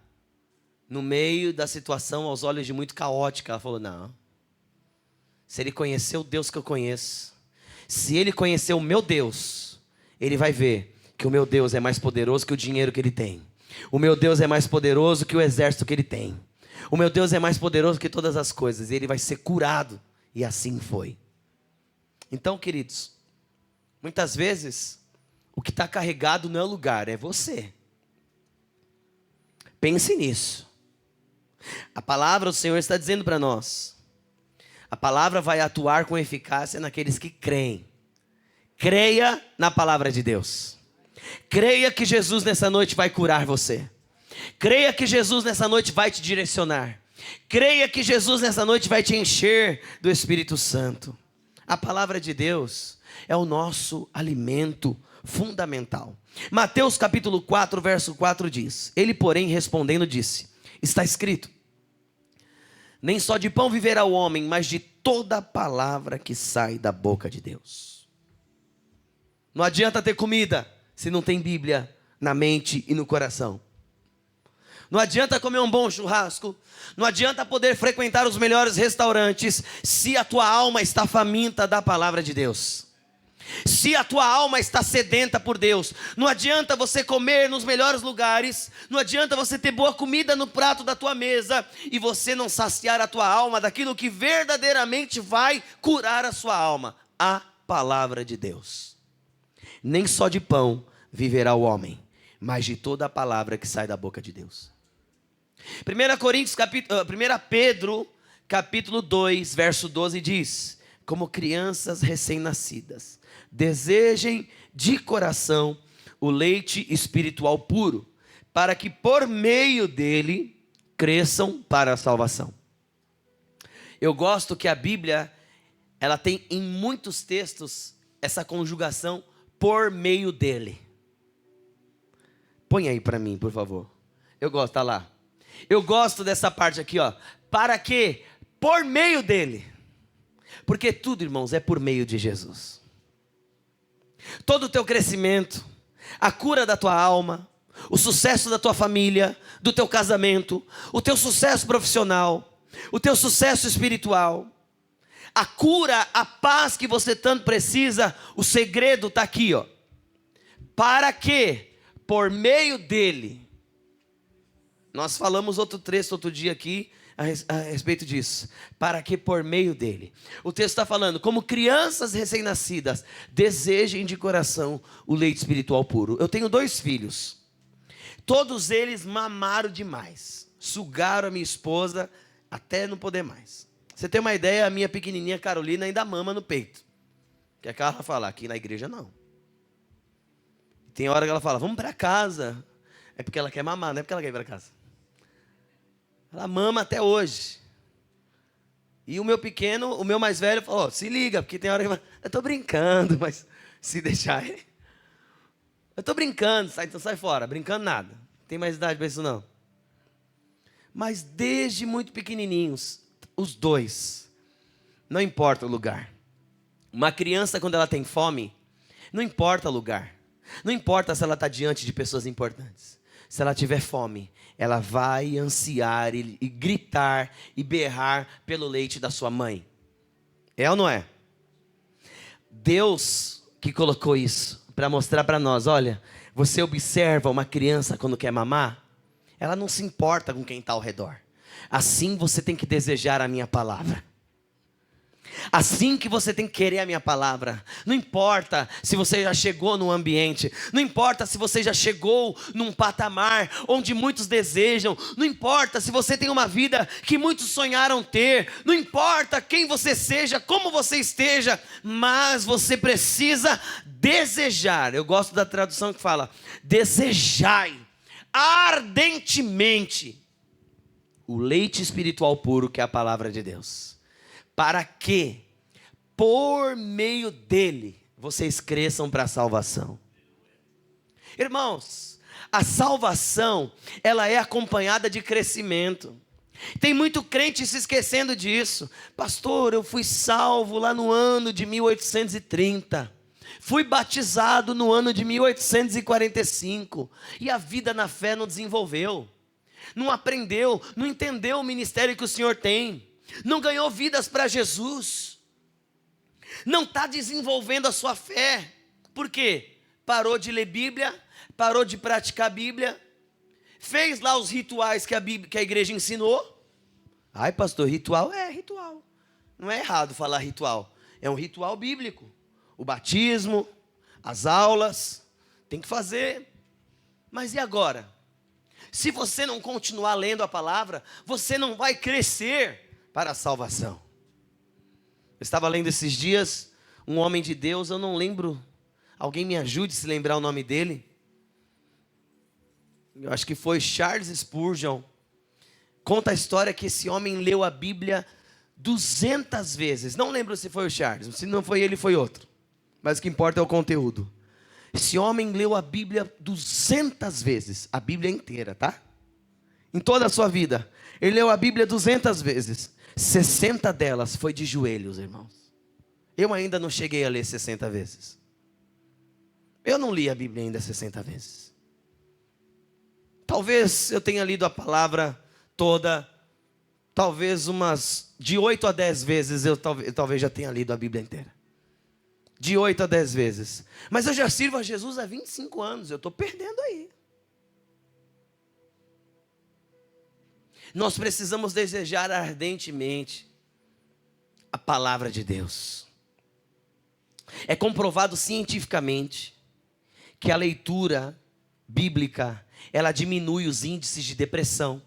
No meio da situação, aos olhos de muito caótica, ela falou, não. Se ele conhecer o Deus que eu conheço, se ele conhecer o meu Deus, ele vai ver que o meu Deus é mais poderoso que o dinheiro que ele tem. O meu Deus é mais poderoso que o exército que ele tem. O meu Deus é mais poderoso que todas as coisas. E ele vai ser curado. E assim foi. Então, queridos, muitas vezes, o que está carregado não é o lugar, é você. Pense nisso. A palavra do Senhor está dizendo para nós. A palavra vai atuar com eficácia naqueles que creem. Creia na palavra de Deus. Creia que Jesus nessa noite vai curar você. Creia que Jesus nessa noite vai te direcionar. Creia que Jesus nessa noite vai te encher do Espírito Santo. A palavra de Deus é o nosso alimento fundamental. Mateus capítulo 4, verso 4 diz: ele, porém, respondendo, disse: está escrito, nem só de pão viverá o homem, mas de toda palavra que sai da boca de Deus. Não adianta ter comida se não tem Bíblia na mente e no coração. Não adianta comer um bom churrasco, não adianta poder frequentar os melhores restaurantes, se a tua alma está faminta da palavra de Deus. Se a tua alma está sedenta por Deus, não adianta você comer nos melhores lugares, não adianta você ter boa comida no prato da tua mesa e você não saciar a tua alma daquilo que verdadeiramente vai curar a sua alma, a palavra de Deus. Nem só de pão viverá o homem, mas de toda a palavra que sai da boca de Deus. 1 Pedro, capítulo 2, verso 12 diz: como crianças recém-nascidas, desejem de coração o leite espiritual puro, para que por meio dele cresçam para a salvação. Eu gosto que a Bíblia, ela tem em muitos textos essa conjugação por meio dele. Põe aí para mim, por favor. Eu gosto, tá lá. Eu gosto dessa parte aqui, ó. Para que por meio dele. Porque tudo, irmãos, é por meio de Jesus. Todo o teu crescimento, a cura da tua alma, o sucesso da tua família, do teu casamento, o teu sucesso profissional, o teu sucesso espiritual, a cura, a paz que você tanto precisa, o segredo está aqui, ó. Para que, por meio dele, nós falamos outro trecho outro dia aqui, a respeito disso, para que por meio dele, o texto está falando, como crianças recém-nascidas, desejem de coração o leite espiritual puro. Eu tenho 2 filhos, todos eles mamaram demais, sugaram a minha esposa até não poder mais. Você tem uma ideia, a minha pequenininha Carolina ainda mama no peito, que a Carla fala, aqui na igreja não. Tem hora que ela fala, vamos para casa, é porque ela quer mamar, não é porque ela quer ir para casa. Ela mama até hoje. E o meu pequeno, o meu mais velho, falou, se liga, porque tem hora que eu estou brincando, mas se deixar ele. Eu estou brincando, então sai fora, brincando nada. Não tem mais idade para isso não. Mas desde muito pequenininhos, os 2, não importa o lugar. Uma criança quando ela tem fome, não importa o lugar. Não importa se ela está diante de pessoas importantes. Se ela tiver fome, ela vai ansiar e gritar e berrar pelo leite da sua mãe. É ou não é? Deus que colocou isso para mostrar para nós, olha, você observa uma criança quando quer mamar, ela não se importa com quem está ao redor. Assim você tem que desejar a minha palavra. Assim que você tem que querer a minha palavra. Não importa se você já chegou num ambiente, não importa se você já chegou num patamar onde muitos desejam, não importa se você tem uma vida que muitos sonharam ter, não importa quem você seja, como você esteja, mas você precisa desejar. Eu gosto da tradução que fala, desejai ardentemente o leite espiritual puro, que é a palavra de Deus. Para que, por meio dele, vocês cresçam para a salvação. Irmãos, a salvação, ela é acompanhada de crescimento. Tem muito crente se esquecendo disso. Pastor, eu fui salvo lá no ano de 1830. Fui batizado no ano de 1845. E a vida na fé não desenvolveu. Não aprendeu, não entendeu o ministério que o Senhor tem. Não ganhou vidas para Jesus, não está desenvolvendo a sua fé. Por quê? Parou de ler Bíblia, parou de praticar a Bíblia, fez lá os rituais que a igreja ensinou. Ai pastor, ritual é ritual, não é errado falar ritual, é um ritual bíblico. O batismo, as aulas, tem que fazer. Mas e agora? Se você não continuar lendo a palavra, você não vai crescer para a salvação. Eu estava lendo esses dias um homem de Deus, eu não lembro, alguém me ajude a se lembrar o nome dele. Eu acho que foi Charles Spurgeon. Conta a história que esse homem leu a Bíblia 200 vezes. Não lembro se foi o Charles, se não foi ele, foi outro. Mas o que importa é o conteúdo. Esse homem leu a Bíblia 200 vezes, a Bíblia inteira, tá? Em toda a sua vida. Ele leu a Bíblia 200 vezes. 60 delas foi de joelhos, irmãos. Eu ainda não cheguei a ler 60 vezes. Eu não li a Bíblia ainda 60 vezes. Talvez eu tenha lido a palavra toda, talvez umas de 8 a 10 vezes eu talvez já tenha lido a Bíblia inteira. de 8 a 10 vezes. Mas eu já sirvo a Jesus há 25 anos, eu estou perdendo aí. Nós precisamos desejar ardentemente a palavra de Deus. É comprovado cientificamente que a leitura bíblica, ela diminui os índices de depressão.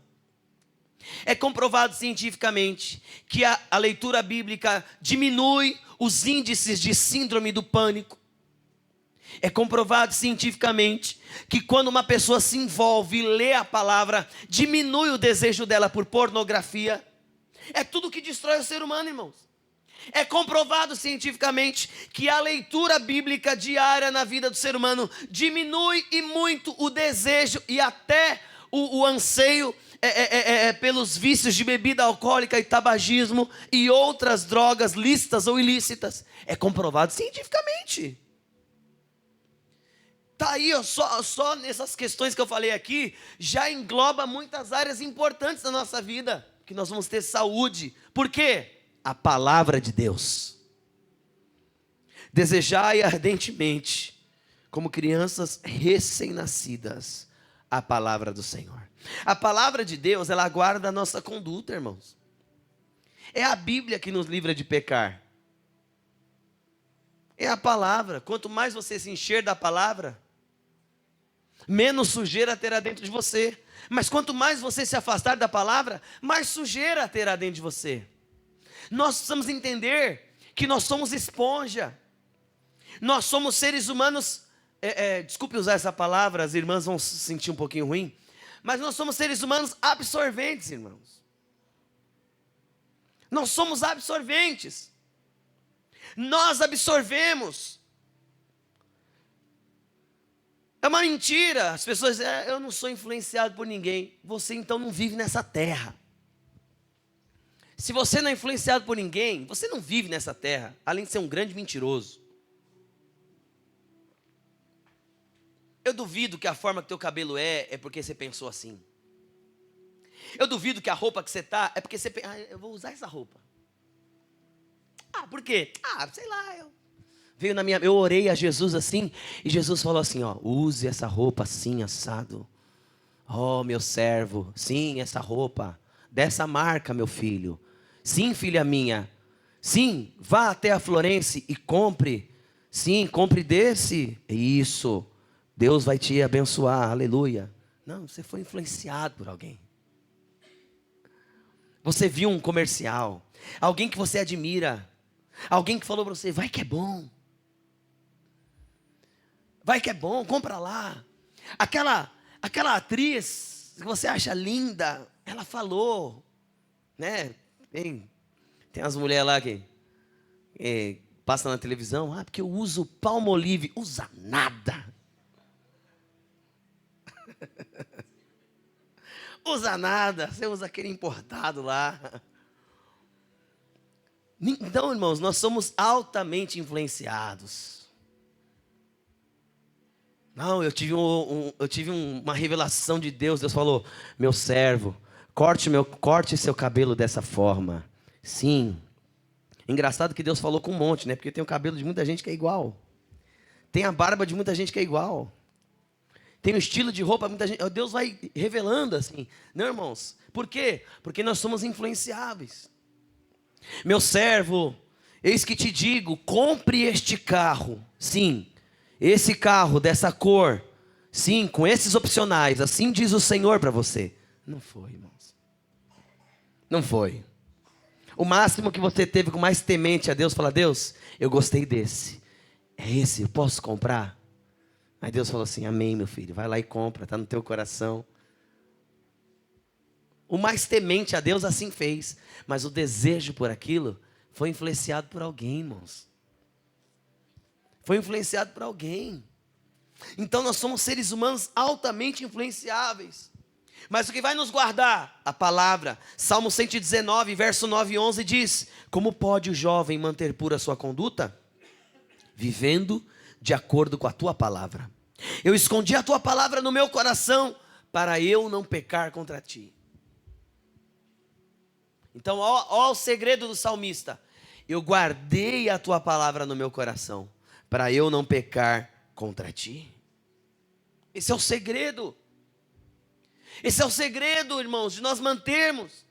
É comprovado cientificamente que a leitura bíblica diminui os índices de síndrome do pânico. É comprovado cientificamente que quando uma pessoa se envolve e lê a palavra, diminui o desejo dela por pornografia. É tudo que destrói o ser humano, irmãos. É comprovado cientificamente que a leitura bíblica diária na vida do ser humano diminui e muito o desejo e até o anseio pelos vícios de bebida alcoólica e tabagismo e outras drogas lícitas ou ilícitas. É comprovado cientificamente. Está aí, ó, só nessas questões que eu falei aqui, já engloba muitas áreas importantes da nossa vida, que nós vamos ter saúde. Por quê? A palavra de Deus. Desejai ardentemente, como crianças recém-nascidas, a palavra do Senhor. A palavra de Deus, ela guarda a nossa conduta, irmãos. É a Bíblia que nos livra de pecar. É a palavra. Quanto mais você se encher da palavra, menos sujeira terá dentro de você. Mas quanto mais você se afastar da palavra, mais sujeira terá dentro de você. Nós precisamos entender que nós somos esponja. Nós somos seres humanos, desculpe usar essa palavra, as irmãs vão se sentir um pouquinho ruim, mas nós somos seres humanos absorventes, irmãos. Nós somos absorventes. Nós absorvemos. É uma mentira. As pessoas dizem, eu não sou influenciado por ninguém. Você então não vive nessa terra. Se você não é influenciado por ninguém, você não vive nessa terra, além de ser um grande mentiroso. Eu duvido que a forma que teu cabelo é porque você pensou assim. Eu duvido que a roupa que você está é porque você pensa, eu vou usar essa roupa. Por quê? Sei lá, eu orei a Jesus assim, e Jesus falou assim, use essa roupa assim, assado. Oh, meu servo, sim, essa roupa, dessa marca, meu filho. Sim, filha minha. Sim, vá até a Florence e compre. Sim, compre desse. Isso. Deus vai te abençoar. Aleluia. Não, você foi influenciado por alguém. Você viu um comercial. Alguém que você admira. Alguém que falou para você, vai que é bom. Vai que é bom, compra lá. Aquela atriz que você acha linda, ela falou, né? Tem as mulheres lá que passam na televisão, porque eu uso Palmolive. Usa nada. Usa nada, você usa aquele importado lá. Então, irmãos, nós somos altamente influenciados. Não, eu tive uma revelação de Deus. Deus falou, meu servo, corte seu cabelo dessa forma. Sim. Engraçado que Deus falou com um monte, né? Porque tem o cabelo de muita gente que é igual. Tem a barba de muita gente que é igual. Tem o estilo de roupa, muita gente. Deus vai revelando assim. Não, irmãos. Por quê? Porque nós somos influenciáveis. Meu servo, eis que te digo, compre este carro. Sim. Esse carro dessa cor. Sim, com esses opcionais. Assim diz o Senhor para você. Não foi, irmãos. Não foi. O máximo que você teve com mais temente a Deus, fala, Deus, eu gostei desse. É esse, eu posso comprar? Aí Deus falou assim, amém, meu filho. Vai lá e compra, está no teu coração. O mais temente a Deus assim fez. Mas o desejo por aquilo foi influenciado por alguém, irmãos. Foi influenciado por alguém. Então nós somos seres humanos altamente influenciáveis. Mas o que vai nos guardar? A palavra. Salmo 119, verso 9 e 11 diz, como pode o jovem manter pura a sua conduta? Vivendo de acordo com a tua palavra. Eu escondi a tua palavra no meu coração, para eu não pecar contra ti. Então, ó o segredo do salmista. Eu guardei a tua palavra no meu coração. para eu não pecar contra ti. Esse é o segredo. Esse é o segredo, irmãos, de nós mantermos.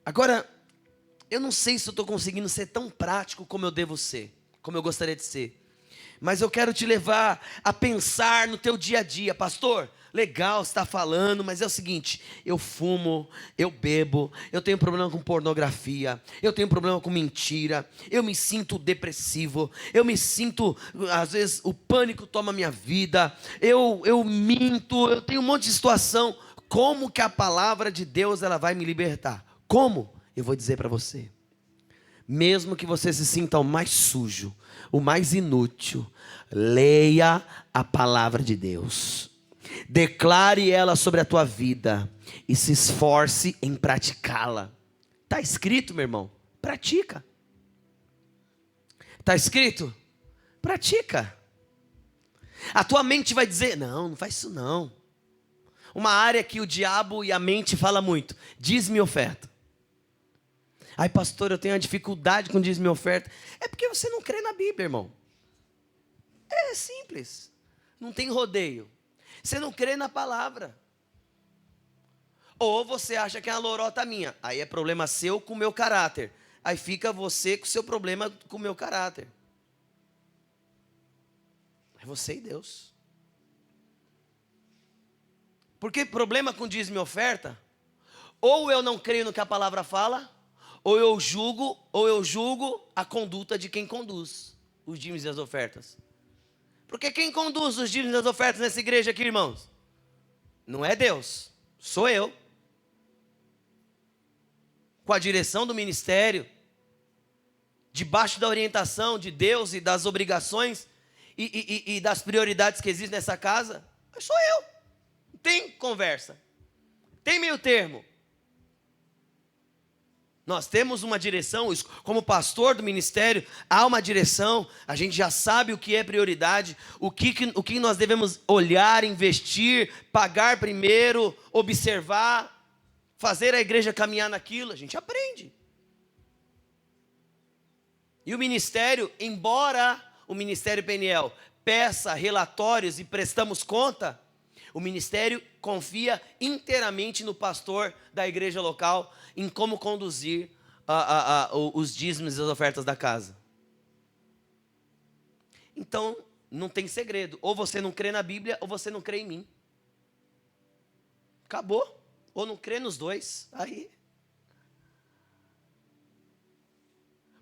Agora, eu não sei se eu estou conseguindo ser tão prático como eu devo ser, como eu gostaria de ser. Mas eu quero te levar a pensar no teu dia a dia. Pastor, legal, você está falando, mas é o seguinte, eu fumo, eu bebo, eu tenho problema com pornografia, eu tenho problema com mentira, eu me sinto depressivo, eu me sinto, às vezes o pânico toma minha vida, eu minto, eu tenho um monte de situação. Como que a palavra de Deus ela vai me libertar? Como? Eu vou dizer para você. Mesmo que você se sinta o mais sujo, o mais inútil, leia a palavra de Deus. Declare ela sobre a tua vida e se esforce em praticá-la. Está escrito, meu irmão? Pratica. Está escrito? Pratica. A tua mente vai dizer, não faz isso não. Uma área que o diabo e a mente fala muito, dízimo e oferta. Ai, pastor, eu tenho uma dificuldade com dízimo e oferta. É porque você não crê na Bíblia, irmão. É simples. Não tem rodeio. Você não crê na palavra. Ou você acha que é uma lorota minha. Aí é problema seu com o meu caráter. Aí fica você com o seu problema com o meu caráter. É você e Deus. Porque problema com dízimo e oferta, ou eu não creio no que a palavra fala, ou eu julgo a conduta de quem conduz os dízimos e as ofertas. Porque quem conduz os dízimos e as ofertas nessa igreja aqui, irmãos? Não é Deus, sou eu. Com a direção do ministério, debaixo da orientação de Deus e das obrigações e das prioridades que existem nessa casa, mas sou eu. Não tem conversa, tem meio termo. Nós temos uma direção, como pastor do ministério, há uma direção, a gente já sabe o que é prioridade, o que nós devemos olhar, investir, pagar primeiro, observar, fazer a igreja caminhar naquilo, a gente aprende. E o ministério, embora o ministério Peniel peça relatórios e prestamos conta, o ministério confia inteiramente no pastor da igreja local, em como conduzir os dízimos e as ofertas da casa. Então, não tem segredo. Ou você não crê na Bíblia, ou você não crê em mim. Acabou. Ou não crê nos dois. Aí.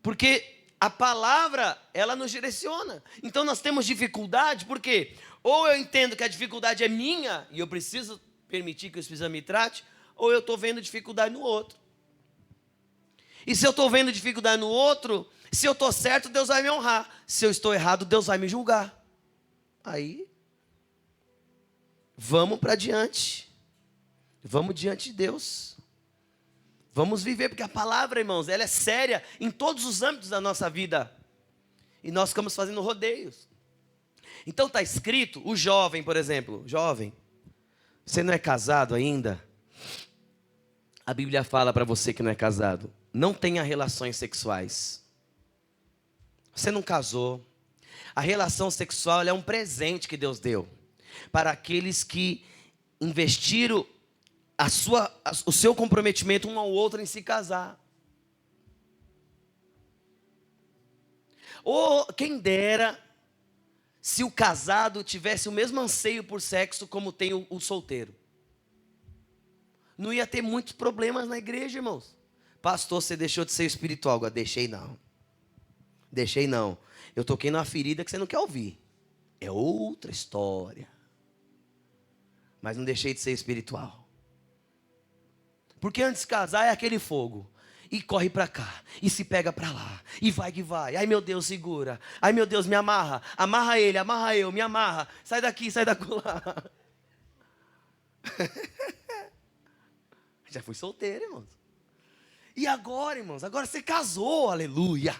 Porque a palavra, ela nos direciona. Então, nós temos dificuldade, porque ou eu entendo que a dificuldade é minha, e eu preciso permitir que o Espírito Santo me trate, ou eu estou vendo dificuldade no outro. E se eu estou vendo dificuldade no outro, se eu estou certo, Deus vai me honrar. Se eu estou errado, Deus vai me julgar. Aí, vamos para diante. Vamos diante de Deus. Vamos viver, porque a palavra, irmãos, ela é séria em todos os âmbitos da nossa vida. E nós ficamos fazendo rodeios. Então está escrito, o jovem, por exemplo, jovem, você não é casado ainda? A Bíblia fala para você que não é casado, não tenha relações sexuais. Você não casou. A relação sexual é um presente que Deus deu para aqueles que investiram o seu comprometimento um ao outro em se casar. Ou quem dera se o casado tivesse o mesmo anseio por sexo como tem o solteiro. Não ia ter muitos problemas na igreja, irmãos. Pastor, você deixou de ser espiritual. Agora, deixei não. Deixei não. Eu toquei numa ferida que você não quer ouvir. É outra história. Mas não deixei de ser espiritual. Porque antes de casar é aquele fogo. E corre para cá, e se pega para lá, e vai que vai. Ai meu Deus, segura. Ai meu Deus, me amarra. Amarra ele, amarra eu, me amarra. Sai daqui, sai da lá. Já fui solteiro, irmãos. E agora, irmãos? Agora você casou, aleluia.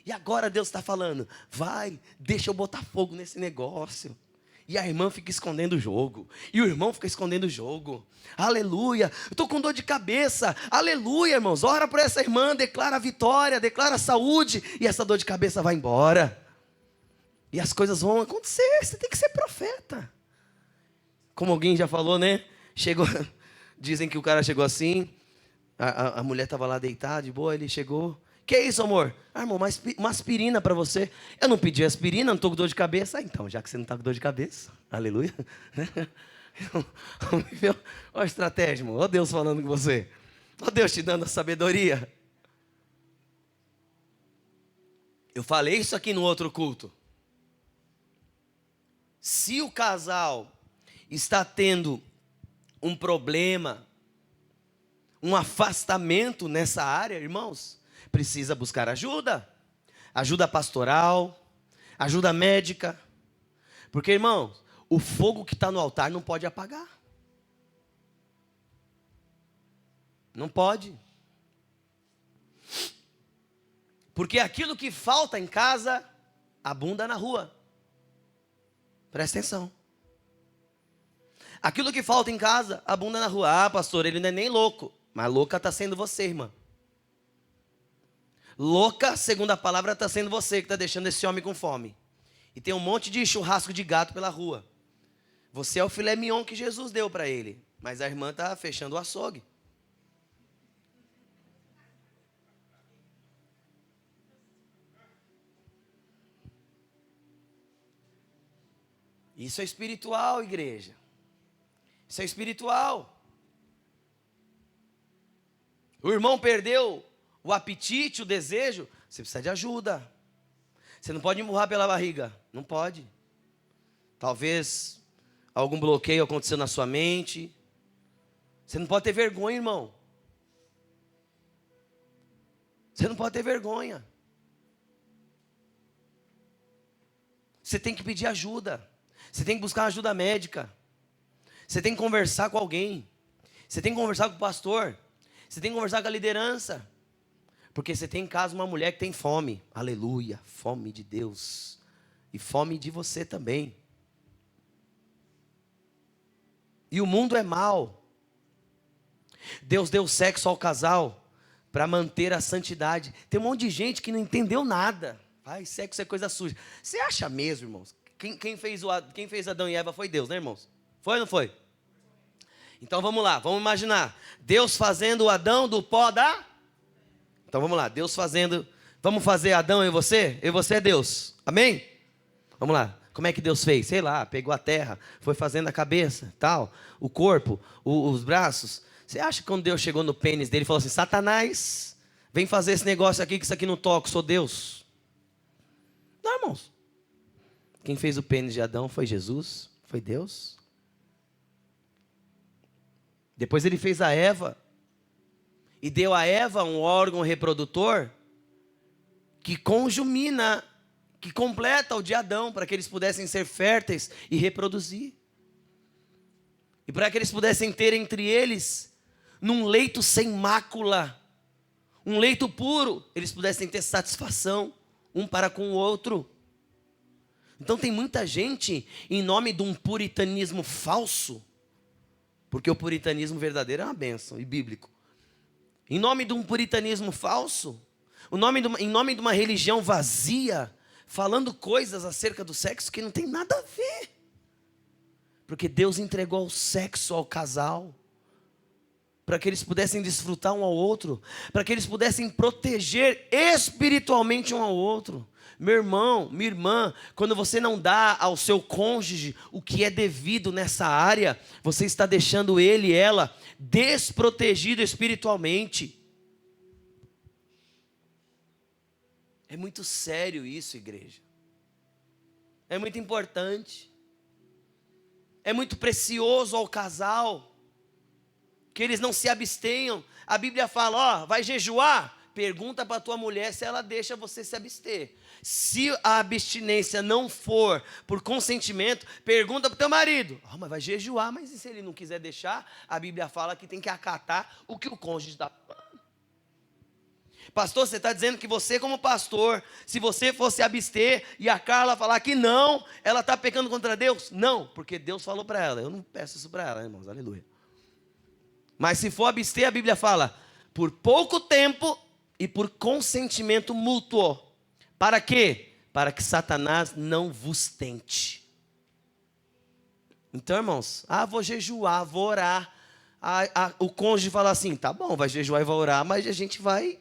E agora Deus está falando, vai, deixa eu botar fogo nesse negócio. E a irmã fica escondendo o jogo. E o irmão fica escondendo o jogo. Aleluia. Eu estou com dor de cabeça. Aleluia, irmãos. Ora por essa irmã, declara a vitória, declara a saúde. E essa dor de cabeça vai embora. E as coisas vão acontecer, você tem que ser profeta. Como alguém já falou, né? Chegou, dizem que o cara chegou assim, a mulher estava lá deitada, de boa, ele chegou. Que é isso, amor? Ah, irmão, uma aspirina para você. Eu não pedi aspirina, não estou com dor de cabeça. Ah, então, já que você não está com dor de cabeça, aleluia. Olha a estratégia, irmão. Olha Deus falando com você. Olha Deus te dando a sabedoria. Eu falei isso aqui no outro culto. Se o casal está tendo um problema, um afastamento nessa área, irmãos, precisa buscar ajuda. Ajuda pastoral, ajuda médica. Porque, irmãos, o fogo que está no altar não pode apagar. Não pode. Porque aquilo que falta em casa, abunda na rua. Presta atenção. Aquilo que falta em casa, abunda na rua. Ah, pastor, ele não é nem louco. Mas louca está sendo você, irmã. Louca, segundo a palavra, está sendo você que está deixando esse homem com fome. E tem um monte de churrasco de gato pela rua. Você é o filé mignon que Jesus deu para ele. Mas a irmã está fechando o açougue. Isso é espiritual, igreja. Isso é espiritual. O irmão perdeu o apetite, o desejo. Você precisa de ajuda. Você não pode empurrar pela barriga. Não pode. Talvez algum bloqueio aconteceu na sua mente. Você não pode ter vergonha, irmão. Você não pode ter vergonha. Você tem que pedir ajuda. Você tem que buscar ajuda médica. Você tem que conversar com alguém. Você tem que conversar com o pastor. Você tem que conversar com a liderança. Porque você tem em casa uma mulher que tem fome. Aleluia, fome de Deus. E fome de você também. E o mundo é mau. Deus deu sexo ao casal para manter a santidade. Tem um monte de gente que não entendeu nada. Ai, sexo é coisa suja. Você acha mesmo, irmãos? Quem fez Adão e Eva foi Deus, né, irmãos? Foi ou não foi? Então vamos lá, vamos imaginar. Deus fazendo o Adão do pó da... Então vamos lá, Deus fazendo... Vamos fazer Adão e você? Eu e você é Deus, amém? Vamos lá, como é que Deus fez? Sei lá, pegou a terra, foi fazendo a cabeça, tal, o corpo, os braços. Você acha que quando Deus chegou no pênis dele e falou assim, Satanás, vem fazer esse negócio aqui, que isso aqui não toca, sou Deus? Não, irmãos. Quem fez o pênis de Adão foi Jesus, foi Deus. Depois ele fez a Eva. E deu a Eva um órgão reprodutor que conjumina, que completa o de Adão, para que eles pudessem ser férteis e reproduzir. E para que eles pudessem ter entre eles, num leito sem mácula, um leito puro, eles pudessem ter satisfação um para com o outro. Então tem muita gente, em nome de um puritanismo falso, porque o puritanismo verdadeiro é uma bênção e bíblico. Em nome de um puritanismo falso, em nome de uma religião vazia, falando coisas acerca do sexo que não tem nada a ver. Porque Deus entregou o sexo ao casal, para que eles pudessem desfrutar um ao outro, para que eles pudessem proteger espiritualmente um ao outro. Meu irmão, minha irmã, quando você não dá ao seu cônjuge o que é devido nessa área, você está deixando ele e ela desprotegido espiritualmente. É muito sério isso, igreja. É muito importante. É muito precioso ao casal que eles não se abstenham. A Bíblia fala, ó, vai jejuar? Pergunta para a tua mulher se ela deixa você se abster. Se a abstinência não for por consentimento, pergunta para o teu marido. Oh, mas vai jejuar, mas e se ele não quiser deixar? A Bíblia fala que tem que acatar o que o cônjuge está falando. Pastor, você está dizendo que você como pastor, se você fosse abster e a Carla falar que não, ela está pecando contra Deus? Não, porque Deus falou para ela. Eu não peço isso para ela, irmãos, aleluia. Mas se for abster, a Bíblia fala, por pouco tempo e por consentimento mútuo. Para quê? para que Satanás não vos tente. Então, irmãos, vou jejuar, vou orar. O cônjuge fala assim, tá bom, vai jejuar e vai orar, mas a gente vai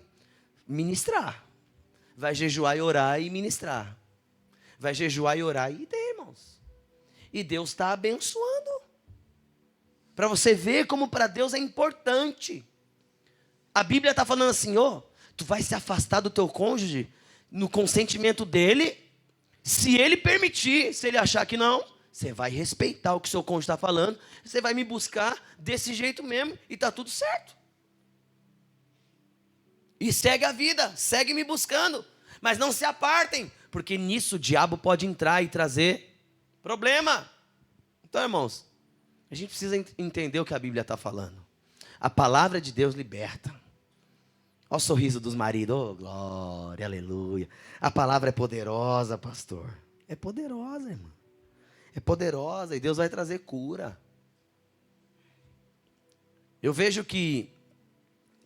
ministrar. Vai jejuar e orar e ministrar. Vai jejuar e orar e ter, irmãos. E Deus está abençoando. Para você ver como para Deus é importante. A Bíblia está falando assim, tu vai se afastar do teu cônjuge no consentimento dele, se ele permitir. Se ele achar que não, você vai respeitar o que o seu cônjuge está falando, você vai me buscar desse jeito mesmo, e está tudo certo. E segue a vida, segue me buscando, mas não se apartem, porque nisso o diabo pode entrar e trazer problema. Então, irmãos, a gente precisa entender o que a Bíblia está falando. A palavra de Deus liberta. Olha o sorriso dos maridos, glória, aleluia. A palavra é poderosa, pastor. É poderosa, irmão. É poderosa e Deus vai trazer cura. Eu vejo que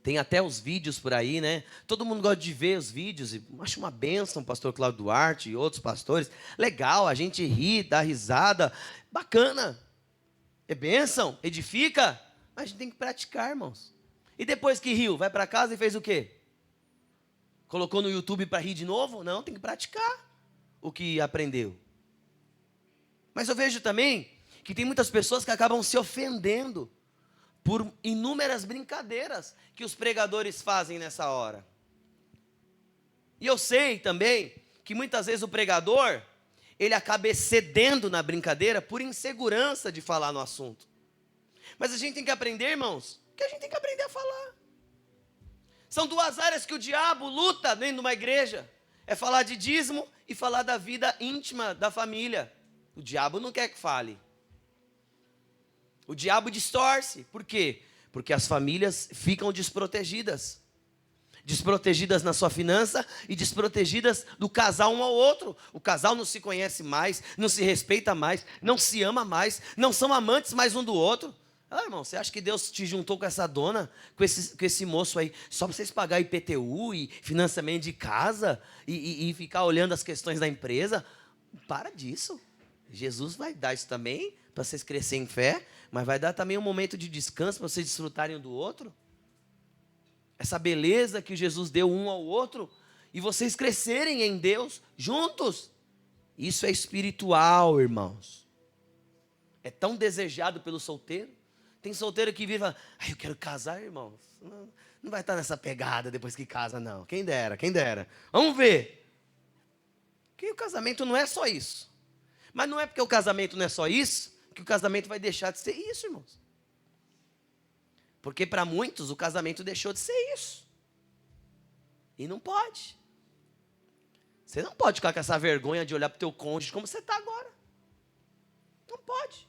tem até os vídeos por aí, né? Todo mundo gosta de ver os vídeos. E acho uma bênção, o pastor Cláudio Duarte e outros pastores. Legal, a gente ri, dá risada. Bacana. É bênção, edifica. Mas a gente tem que praticar, irmãos. E depois que riu, vai para casa e fez o quê? Colocou no YouTube para rir de novo? Não, tem que praticar o que aprendeu. Mas eu vejo também que tem muitas pessoas que acabam se ofendendo por inúmeras brincadeiras que os pregadores fazem nessa hora. E eu sei também que muitas vezes o pregador, ele acaba excedendo na brincadeira por insegurança de falar no assunto. Mas a gente tem que aprender, irmãos, que a gente tem que aprender a falar. São duas áreas que o diabo luta dentro de uma igreja. É falar de dízimo e falar da vida íntima da família. O diabo não quer que fale. O diabo distorce. Por quê? Porque as famílias ficam desprotegidas. Desprotegidas na sua finança e desprotegidas do casal um ao outro. O casal não se conhece mais, não se respeita mais, não se ama mais, não são amantes mais um do outro. Irmão, você acha que Deus te juntou com essa dona, com esse moço aí, só para vocês pagar IPTU e financiamento de casa e ficar olhando as questões da empresa? Para disso. Jesus vai dar isso também, para vocês crescerem em fé, mas vai dar também um momento de descanso para vocês desfrutarem um do outro. Essa beleza que Jesus deu um ao outro, e vocês crescerem em Deus juntos. Isso é espiritual, irmãos. É tão desejado pelo solteiro. Tem solteiro que vive e fala, eu quero casar, irmãos. Não vai estar nessa pegada depois que casa, não. Quem dera, quem dera. Vamos ver. Que o casamento não é só isso. Mas não é porque o casamento não é só isso, que o casamento vai deixar de ser isso, irmãos. Porque para muitos o casamento deixou de ser isso. E não pode. Você não pode ficar com essa vergonha de olhar para o teu cônjuge como você está agora. Não pode.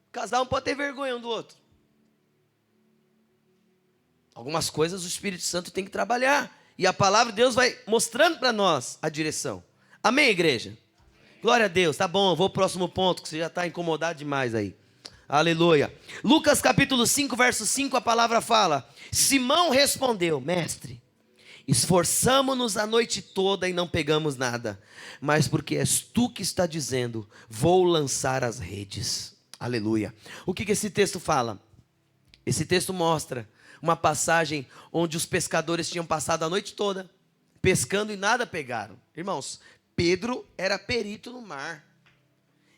O casal não pode ter vergonha um do outro. Algumas coisas o Espírito Santo tem que trabalhar. E a palavra de Deus vai mostrando para nós a direção. Amém, igreja? Glória a Deus. Tá bom, eu vou pro próximo ponto, que você já está incomodado demais aí. Aleluia. Lucas capítulo 5, verso 5, a palavra fala: Simão respondeu, mestre, esforçamo-nos a noite toda e não pegamos nada, mas porque és tu que está dizendo, vou lançar as redes. Aleluia. O que esse texto fala? Esse texto mostra uma passagem onde os pescadores tinham passado a noite toda pescando e nada pegaram. Irmãos, Pedro era perito no mar.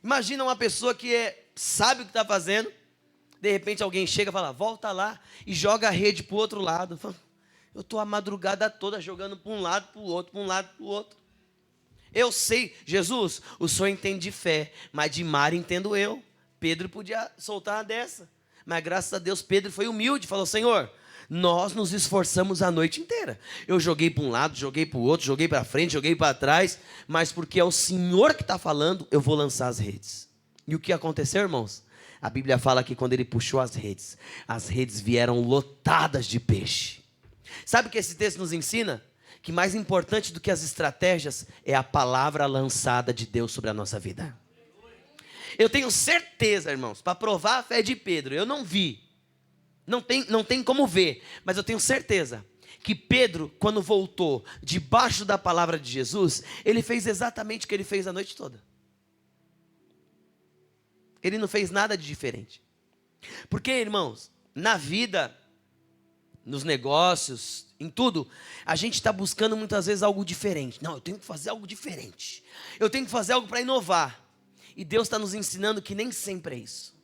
Imagina uma pessoa que sabe o que está fazendo, de repente alguém chega e fala, volta lá e joga a rede para o outro lado. Eu estou a madrugada toda jogando para um lado, para o outro, para um lado, para o outro. Eu sei, Jesus, o senhor entende de fé, mas de mar entendo eu. Pedro podia soltar uma dessa, mas graças a Deus Pedro foi humilde, falou, Senhor, nós nos esforçamos a noite inteira. Eu joguei para um lado, joguei para o outro, joguei para frente, joguei para trás, mas porque é o Senhor que está falando, eu vou lançar as redes. E o que aconteceu, irmãos? A Bíblia fala que quando ele puxou as redes vieram lotadas de peixe. Sabe o que esse texto nos ensina? Que mais importante do que as estratégias é a palavra lançada de Deus sobre a nossa vida. Eu tenho certeza, irmãos, para provar a fé de Pedro, eu não vi, não tem como ver, mas eu tenho certeza que Pedro, quando voltou debaixo da palavra de Jesus, ele fez exatamente o que ele fez a noite toda. Ele não fez nada de diferente. Porque, irmãos, na vida, nos negócios, em tudo, a gente está buscando muitas vezes algo diferente. Não, eu tenho que fazer algo diferente. Eu tenho que fazer algo para inovar. E Deus está nos ensinando que nem sempre é isso.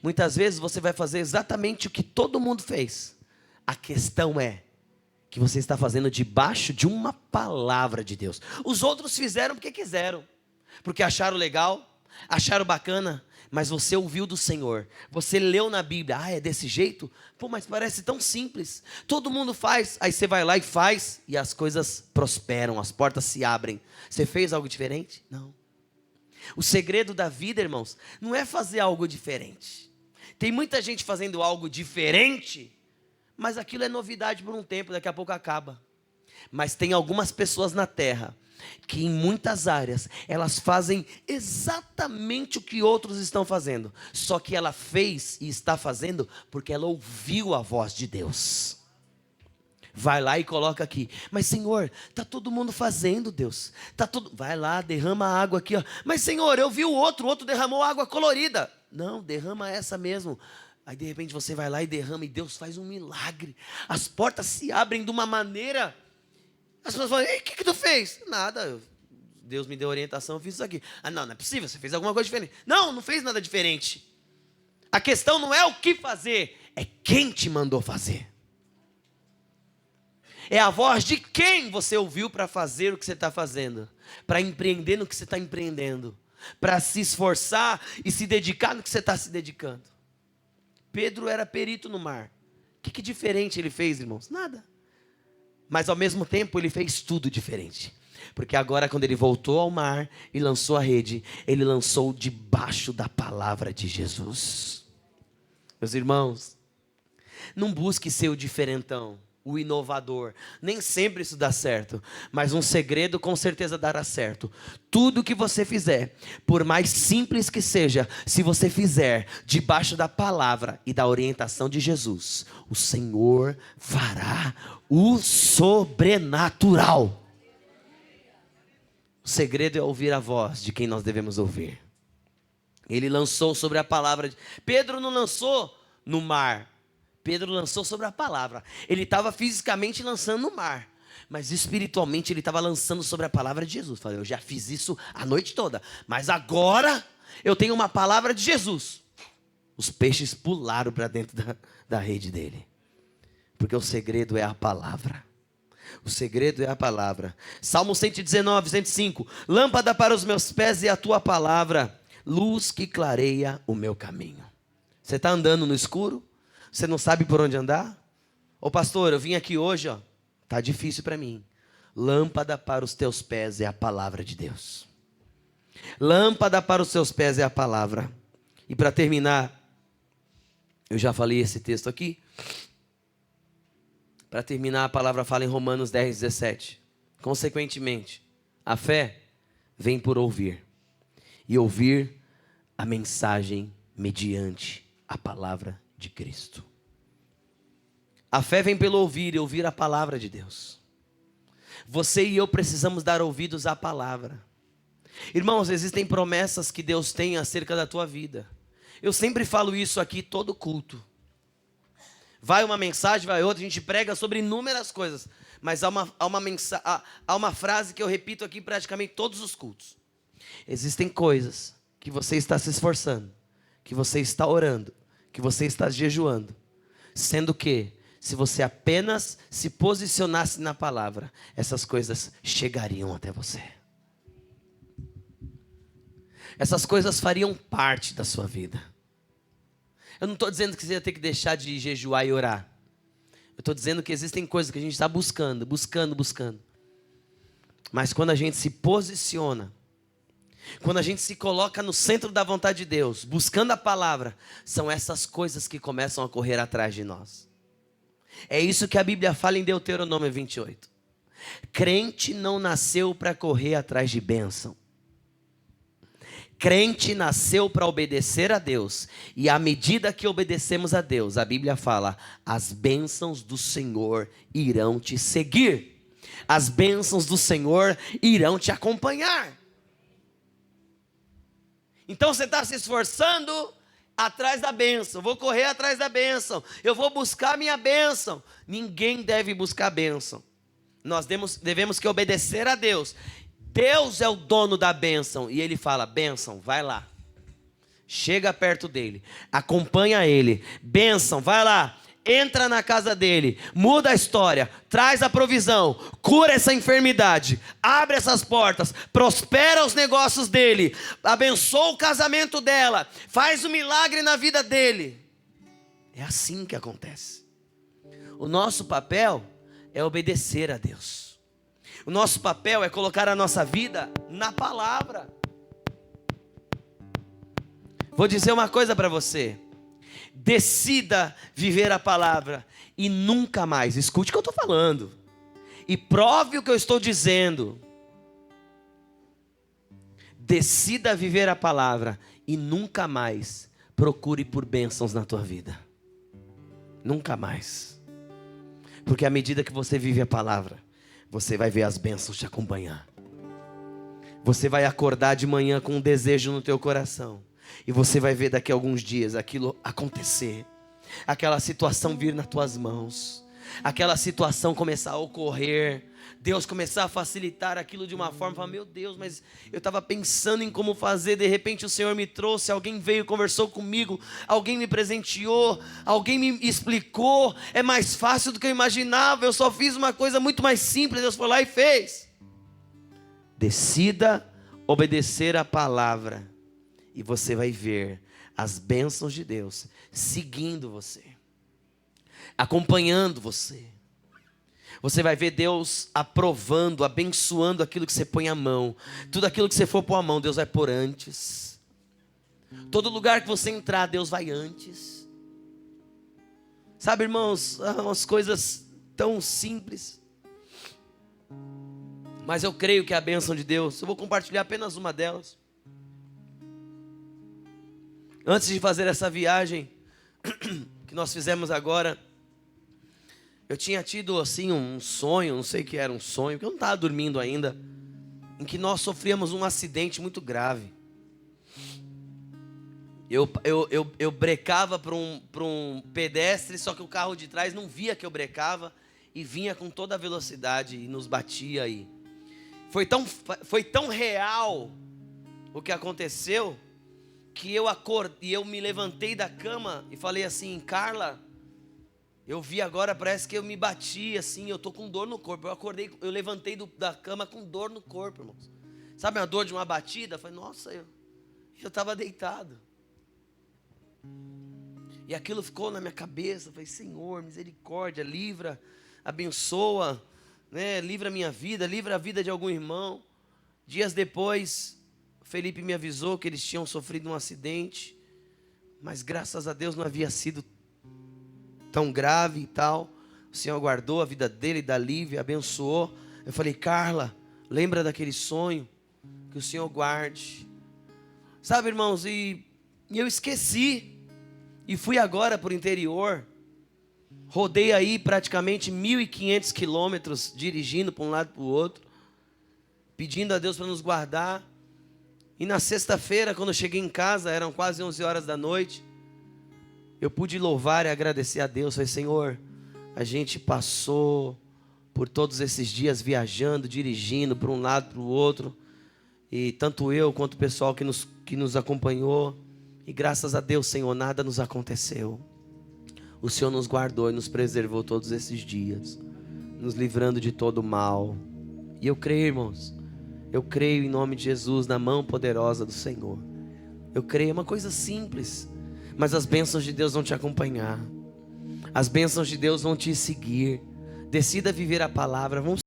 Muitas vezes você vai fazer exatamente o que todo mundo fez. A questão é que você está fazendo debaixo de uma palavra de Deus. Os outros fizeram porque quiseram, porque acharam legal, acharam bacana, mas você ouviu do Senhor, você leu na Bíblia, é desse jeito? Pô, mas parece tão simples, todo mundo faz, aí você vai lá e faz, e as coisas prosperam, as portas se abrem. Você fez algo diferente? Não. O segredo da vida, irmãos, não é fazer algo diferente. Tem muita gente fazendo algo diferente, mas aquilo é novidade por um tempo, daqui a pouco acaba. Mas tem algumas pessoas na terra que em muitas áreas elas fazem exatamente o que outros estão fazendo, só que ela fez e está fazendo porque ela ouviu a voz de Deus. Vai lá e coloca aqui, mas Senhor, está todo mundo fazendo, Deus, vai lá, derrama a água aqui, ó. Mas Senhor, eu vi o outro derramou água colorida. Não, derrama essa mesmo. Aí de repente você vai lá e derrama, e Deus faz um milagre, as portas se abrem de uma maneira. As pessoas falam, o que tu fez? Nada, Deus me deu orientação, eu fiz isso aqui. Não é possível, você fez alguma coisa diferente. Não fez nada diferente. A questão não é o que fazer, é quem te mandou fazer. É a voz de quem você ouviu para fazer o que você está fazendo, para empreender no que você está empreendendo, para se esforçar e se dedicar no que você está se dedicando. Pedro era perito no mar. O que diferente ele fez, irmãos? Nada. Mas ao mesmo tempo ele fez tudo diferente. Porque agora quando ele voltou ao mar e lançou a rede, ele lançou debaixo da palavra de Jesus. Meus irmãos, não busque ser o diferentão, o inovador. Nem sempre isso dá certo, mas um segredo com certeza dará certo. Tudo que você fizer, por mais simples que seja, se você fizer debaixo da palavra e da orientação de Jesus, o Senhor fará o sobrenatural. O segredo é ouvir a voz de quem nós devemos ouvir. Ele lançou sobre a palavra. Pedro não lançou no mar. Pedro lançou sobre a palavra. Ele estava fisicamente lançando no mar, mas espiritualmente ele estava lançando sobre a palavra de Jesus. Falei, eu já fiz isso a noite toda, mas agora eu tenho uma palavra de Jesus. Os peixes pularam para dentro da rede dele, porque o segredo é a palavra. O segredo é a palavra. Salmo 119, 105. Lâmpada para os meus pés e a tua palavra, luz que clareia o meu caminho. Você está andando no escuro? Você não sabe por onde andar? Ô pastor, eu vim aqui hoje, ó. Tá difícil para mim. Lâmpada para os teus pés é a palavra de Deus. Lâmpada para os seus pés é a palavra. E para terminar, eu já falei esse texto aqui. Para terminar, a palavra fala em Romanos 10, 17. Consequentemente, a fé vem por ouvir. E ouvir a mensagem mediante a palavra de Cristo. A fé vem pelo ouvir e ouvir a palavra de Deus. Você e eu precisamos dar ouvidos à palavra. Irmãos, existem promessas que Deus tem acerca da tua vida. Eu sempre falo isso aqui todo culto. Vai uma mensagem, vai outra, a gente prega sobre inúmeras coisas, mas há uma frase que eu repito aqui praticamente todos os cultos. Existem coisas que você está se esforçando, que você está orando, que você está jejuando, sendo que, se você apenas se posicionasse na palavra, essas coisas chegariam até você. Essas coisas fariam parte da sua vida. Eu não estou dizendo que você ia ter que deixar de jejuar e orar. Eu estou dizendo que existem coisas que a gente está buscando. Mas quando a gente se posiciona, quando a gente se coloca no centro da vontade de Deus, buscando a palavra, são essas coisas que começam a correr atrás de nós. É isso que a Bíblia fala em Deuteronômio 28. Crente não nasceu para correr atrás de bênção. Crente nasceu para obedecer a Deus, e à medida que obedecemos a Deus, a Bíblia fala, as bênçãos do Senhor irão te seguir, as bênçãos do Senhor irão te acompanhar. Então você está se esforçando atrás da bênção, vou correr atrás da bênção, eu vou buscar a minha bênção. Ninguém deve buscar a bênção, nós devemos que obedecer a Deus. Deus é o dono da bênção, e Ele fala, bênção, vai lá, chega perto dele, acompanha ele, bênção, vai lá, entra na casa dele, muda a história, traz a provisão, cura essa enfermidade, abre essas portas, prospera os negócios dele, abençoa o casamento dela, faz um milagre na vida dele. É assim que acontece. O nosso papel é obedecer a Deus. O nosso papel é colocar a nossa vida na palavra. Vou dizer uma coisa para você. Decida viver a palavra e nunca mais, escute o que eu estou falando, e prove o que eu estou dizendo. Decida viver a palavra e nunca mais procure por bênçãos na tua vida. Nunca mais. Porque à medida que você vive a palavra, você vai ver as bênçãos te acompanhar. Você vai acordar de manhã com um desejo no teu coração. E você vai ver daqui a alguns dias aquilo acontecer. Aquela situação vir nas tuas mãos. Aquela situação começar a ocorrer. Deus começar a facilitar aquilo de uma forma. Falar, meu Deus, mas eu estava pensando em como fazer. De repente o Senhor me trouxe. Alguém veio, conversou comigo. Alguém me presenteou. Alguém me explicou. É mais fácil do que eu imaginava. Eu só fiz uma coisa muito mais simples. Deus foi lá e fez. Decida obedecer a palavra. E você vai ver as bênçãos de Deus seguindo você, acompanhando você. Você vai ver Deus aprovando, abençoando aquilo que você põe a mão. Tudo aquilo que você for pôr a mão, Deus vai pôr antes. Todo lugar que você entrar, Deus vai antes. Sabe, irmãos, umas coisas tão simples. Mas eu creio que é a bênção de Deus. Eu vou compartilhar apenas uma delas. Antes de fazer essa viagem que nós fizemos agora, eu tinha tido assim um sonho, não sei o que era um sonho, porque eu não estava dormindo ainda, em que nós sofríamos um acidente muito grave. Eu brecava para um pedestre, só que o carro de trás não via que eu brecava e vinha com toda a velocidade e nos batia aí. Foi tão real o que aconteceu, que eu acordei e eu me levantei da cama e falei assim, Carla, eu vi agora, parece que eu me bati assim, eu tô com dor no corpo. Eu levantei da cama com dor no corpo, irmãos. Sabe a dor de uma batida? Eu falei, nossa, eu estava deitado. E aquilo ficou na minha cabeça. Eu falei, Senhor, misericórdia, livra, abençoa, né? Livra a minha vida, livra a vida de algum irmão. Dias depois, Felipe me avisou que eles tinham sofrido um acidente, mas graças a Deus não havia sido tão grave e tal. O Senhor guardou a vida dele, da Lívia, abençoou. Eu falei, Carla, lembra daquele sonho? Que o Senhor guarde. Sabe, irmãos, e eu esqueci. E fui agora para o interior. Rodei aí praticamente 1.500 quilômetros, dirigindo para um lado e para o outro, pedindo a Deus para nos guardar. E na sexta-feira, quando eu cheguei em casa, eram quase 11 horas da noite, eu pude louvar e agradecer a Deus. Falei, Senhor, a gente passou por todos esses dias viajando, dirigindo para um lado, para o outro, e tanto eu quanto o pessoal que nos acompanhou, e graças a Deus, Senhor, nada nos aconteceu. O Senhor nos guardou e nos preservou todos esses dias, nos livrando de todo mal. E eu creio, irmãos, eu creio em nome de Jesus, na mão poderosa do Senhor. Eu creio, é uma coisa simples, mas as bênçãos de Deus vão te acompanhar. As bênçãos de Deus vão te seguir. Decida viver a palavra. Vamos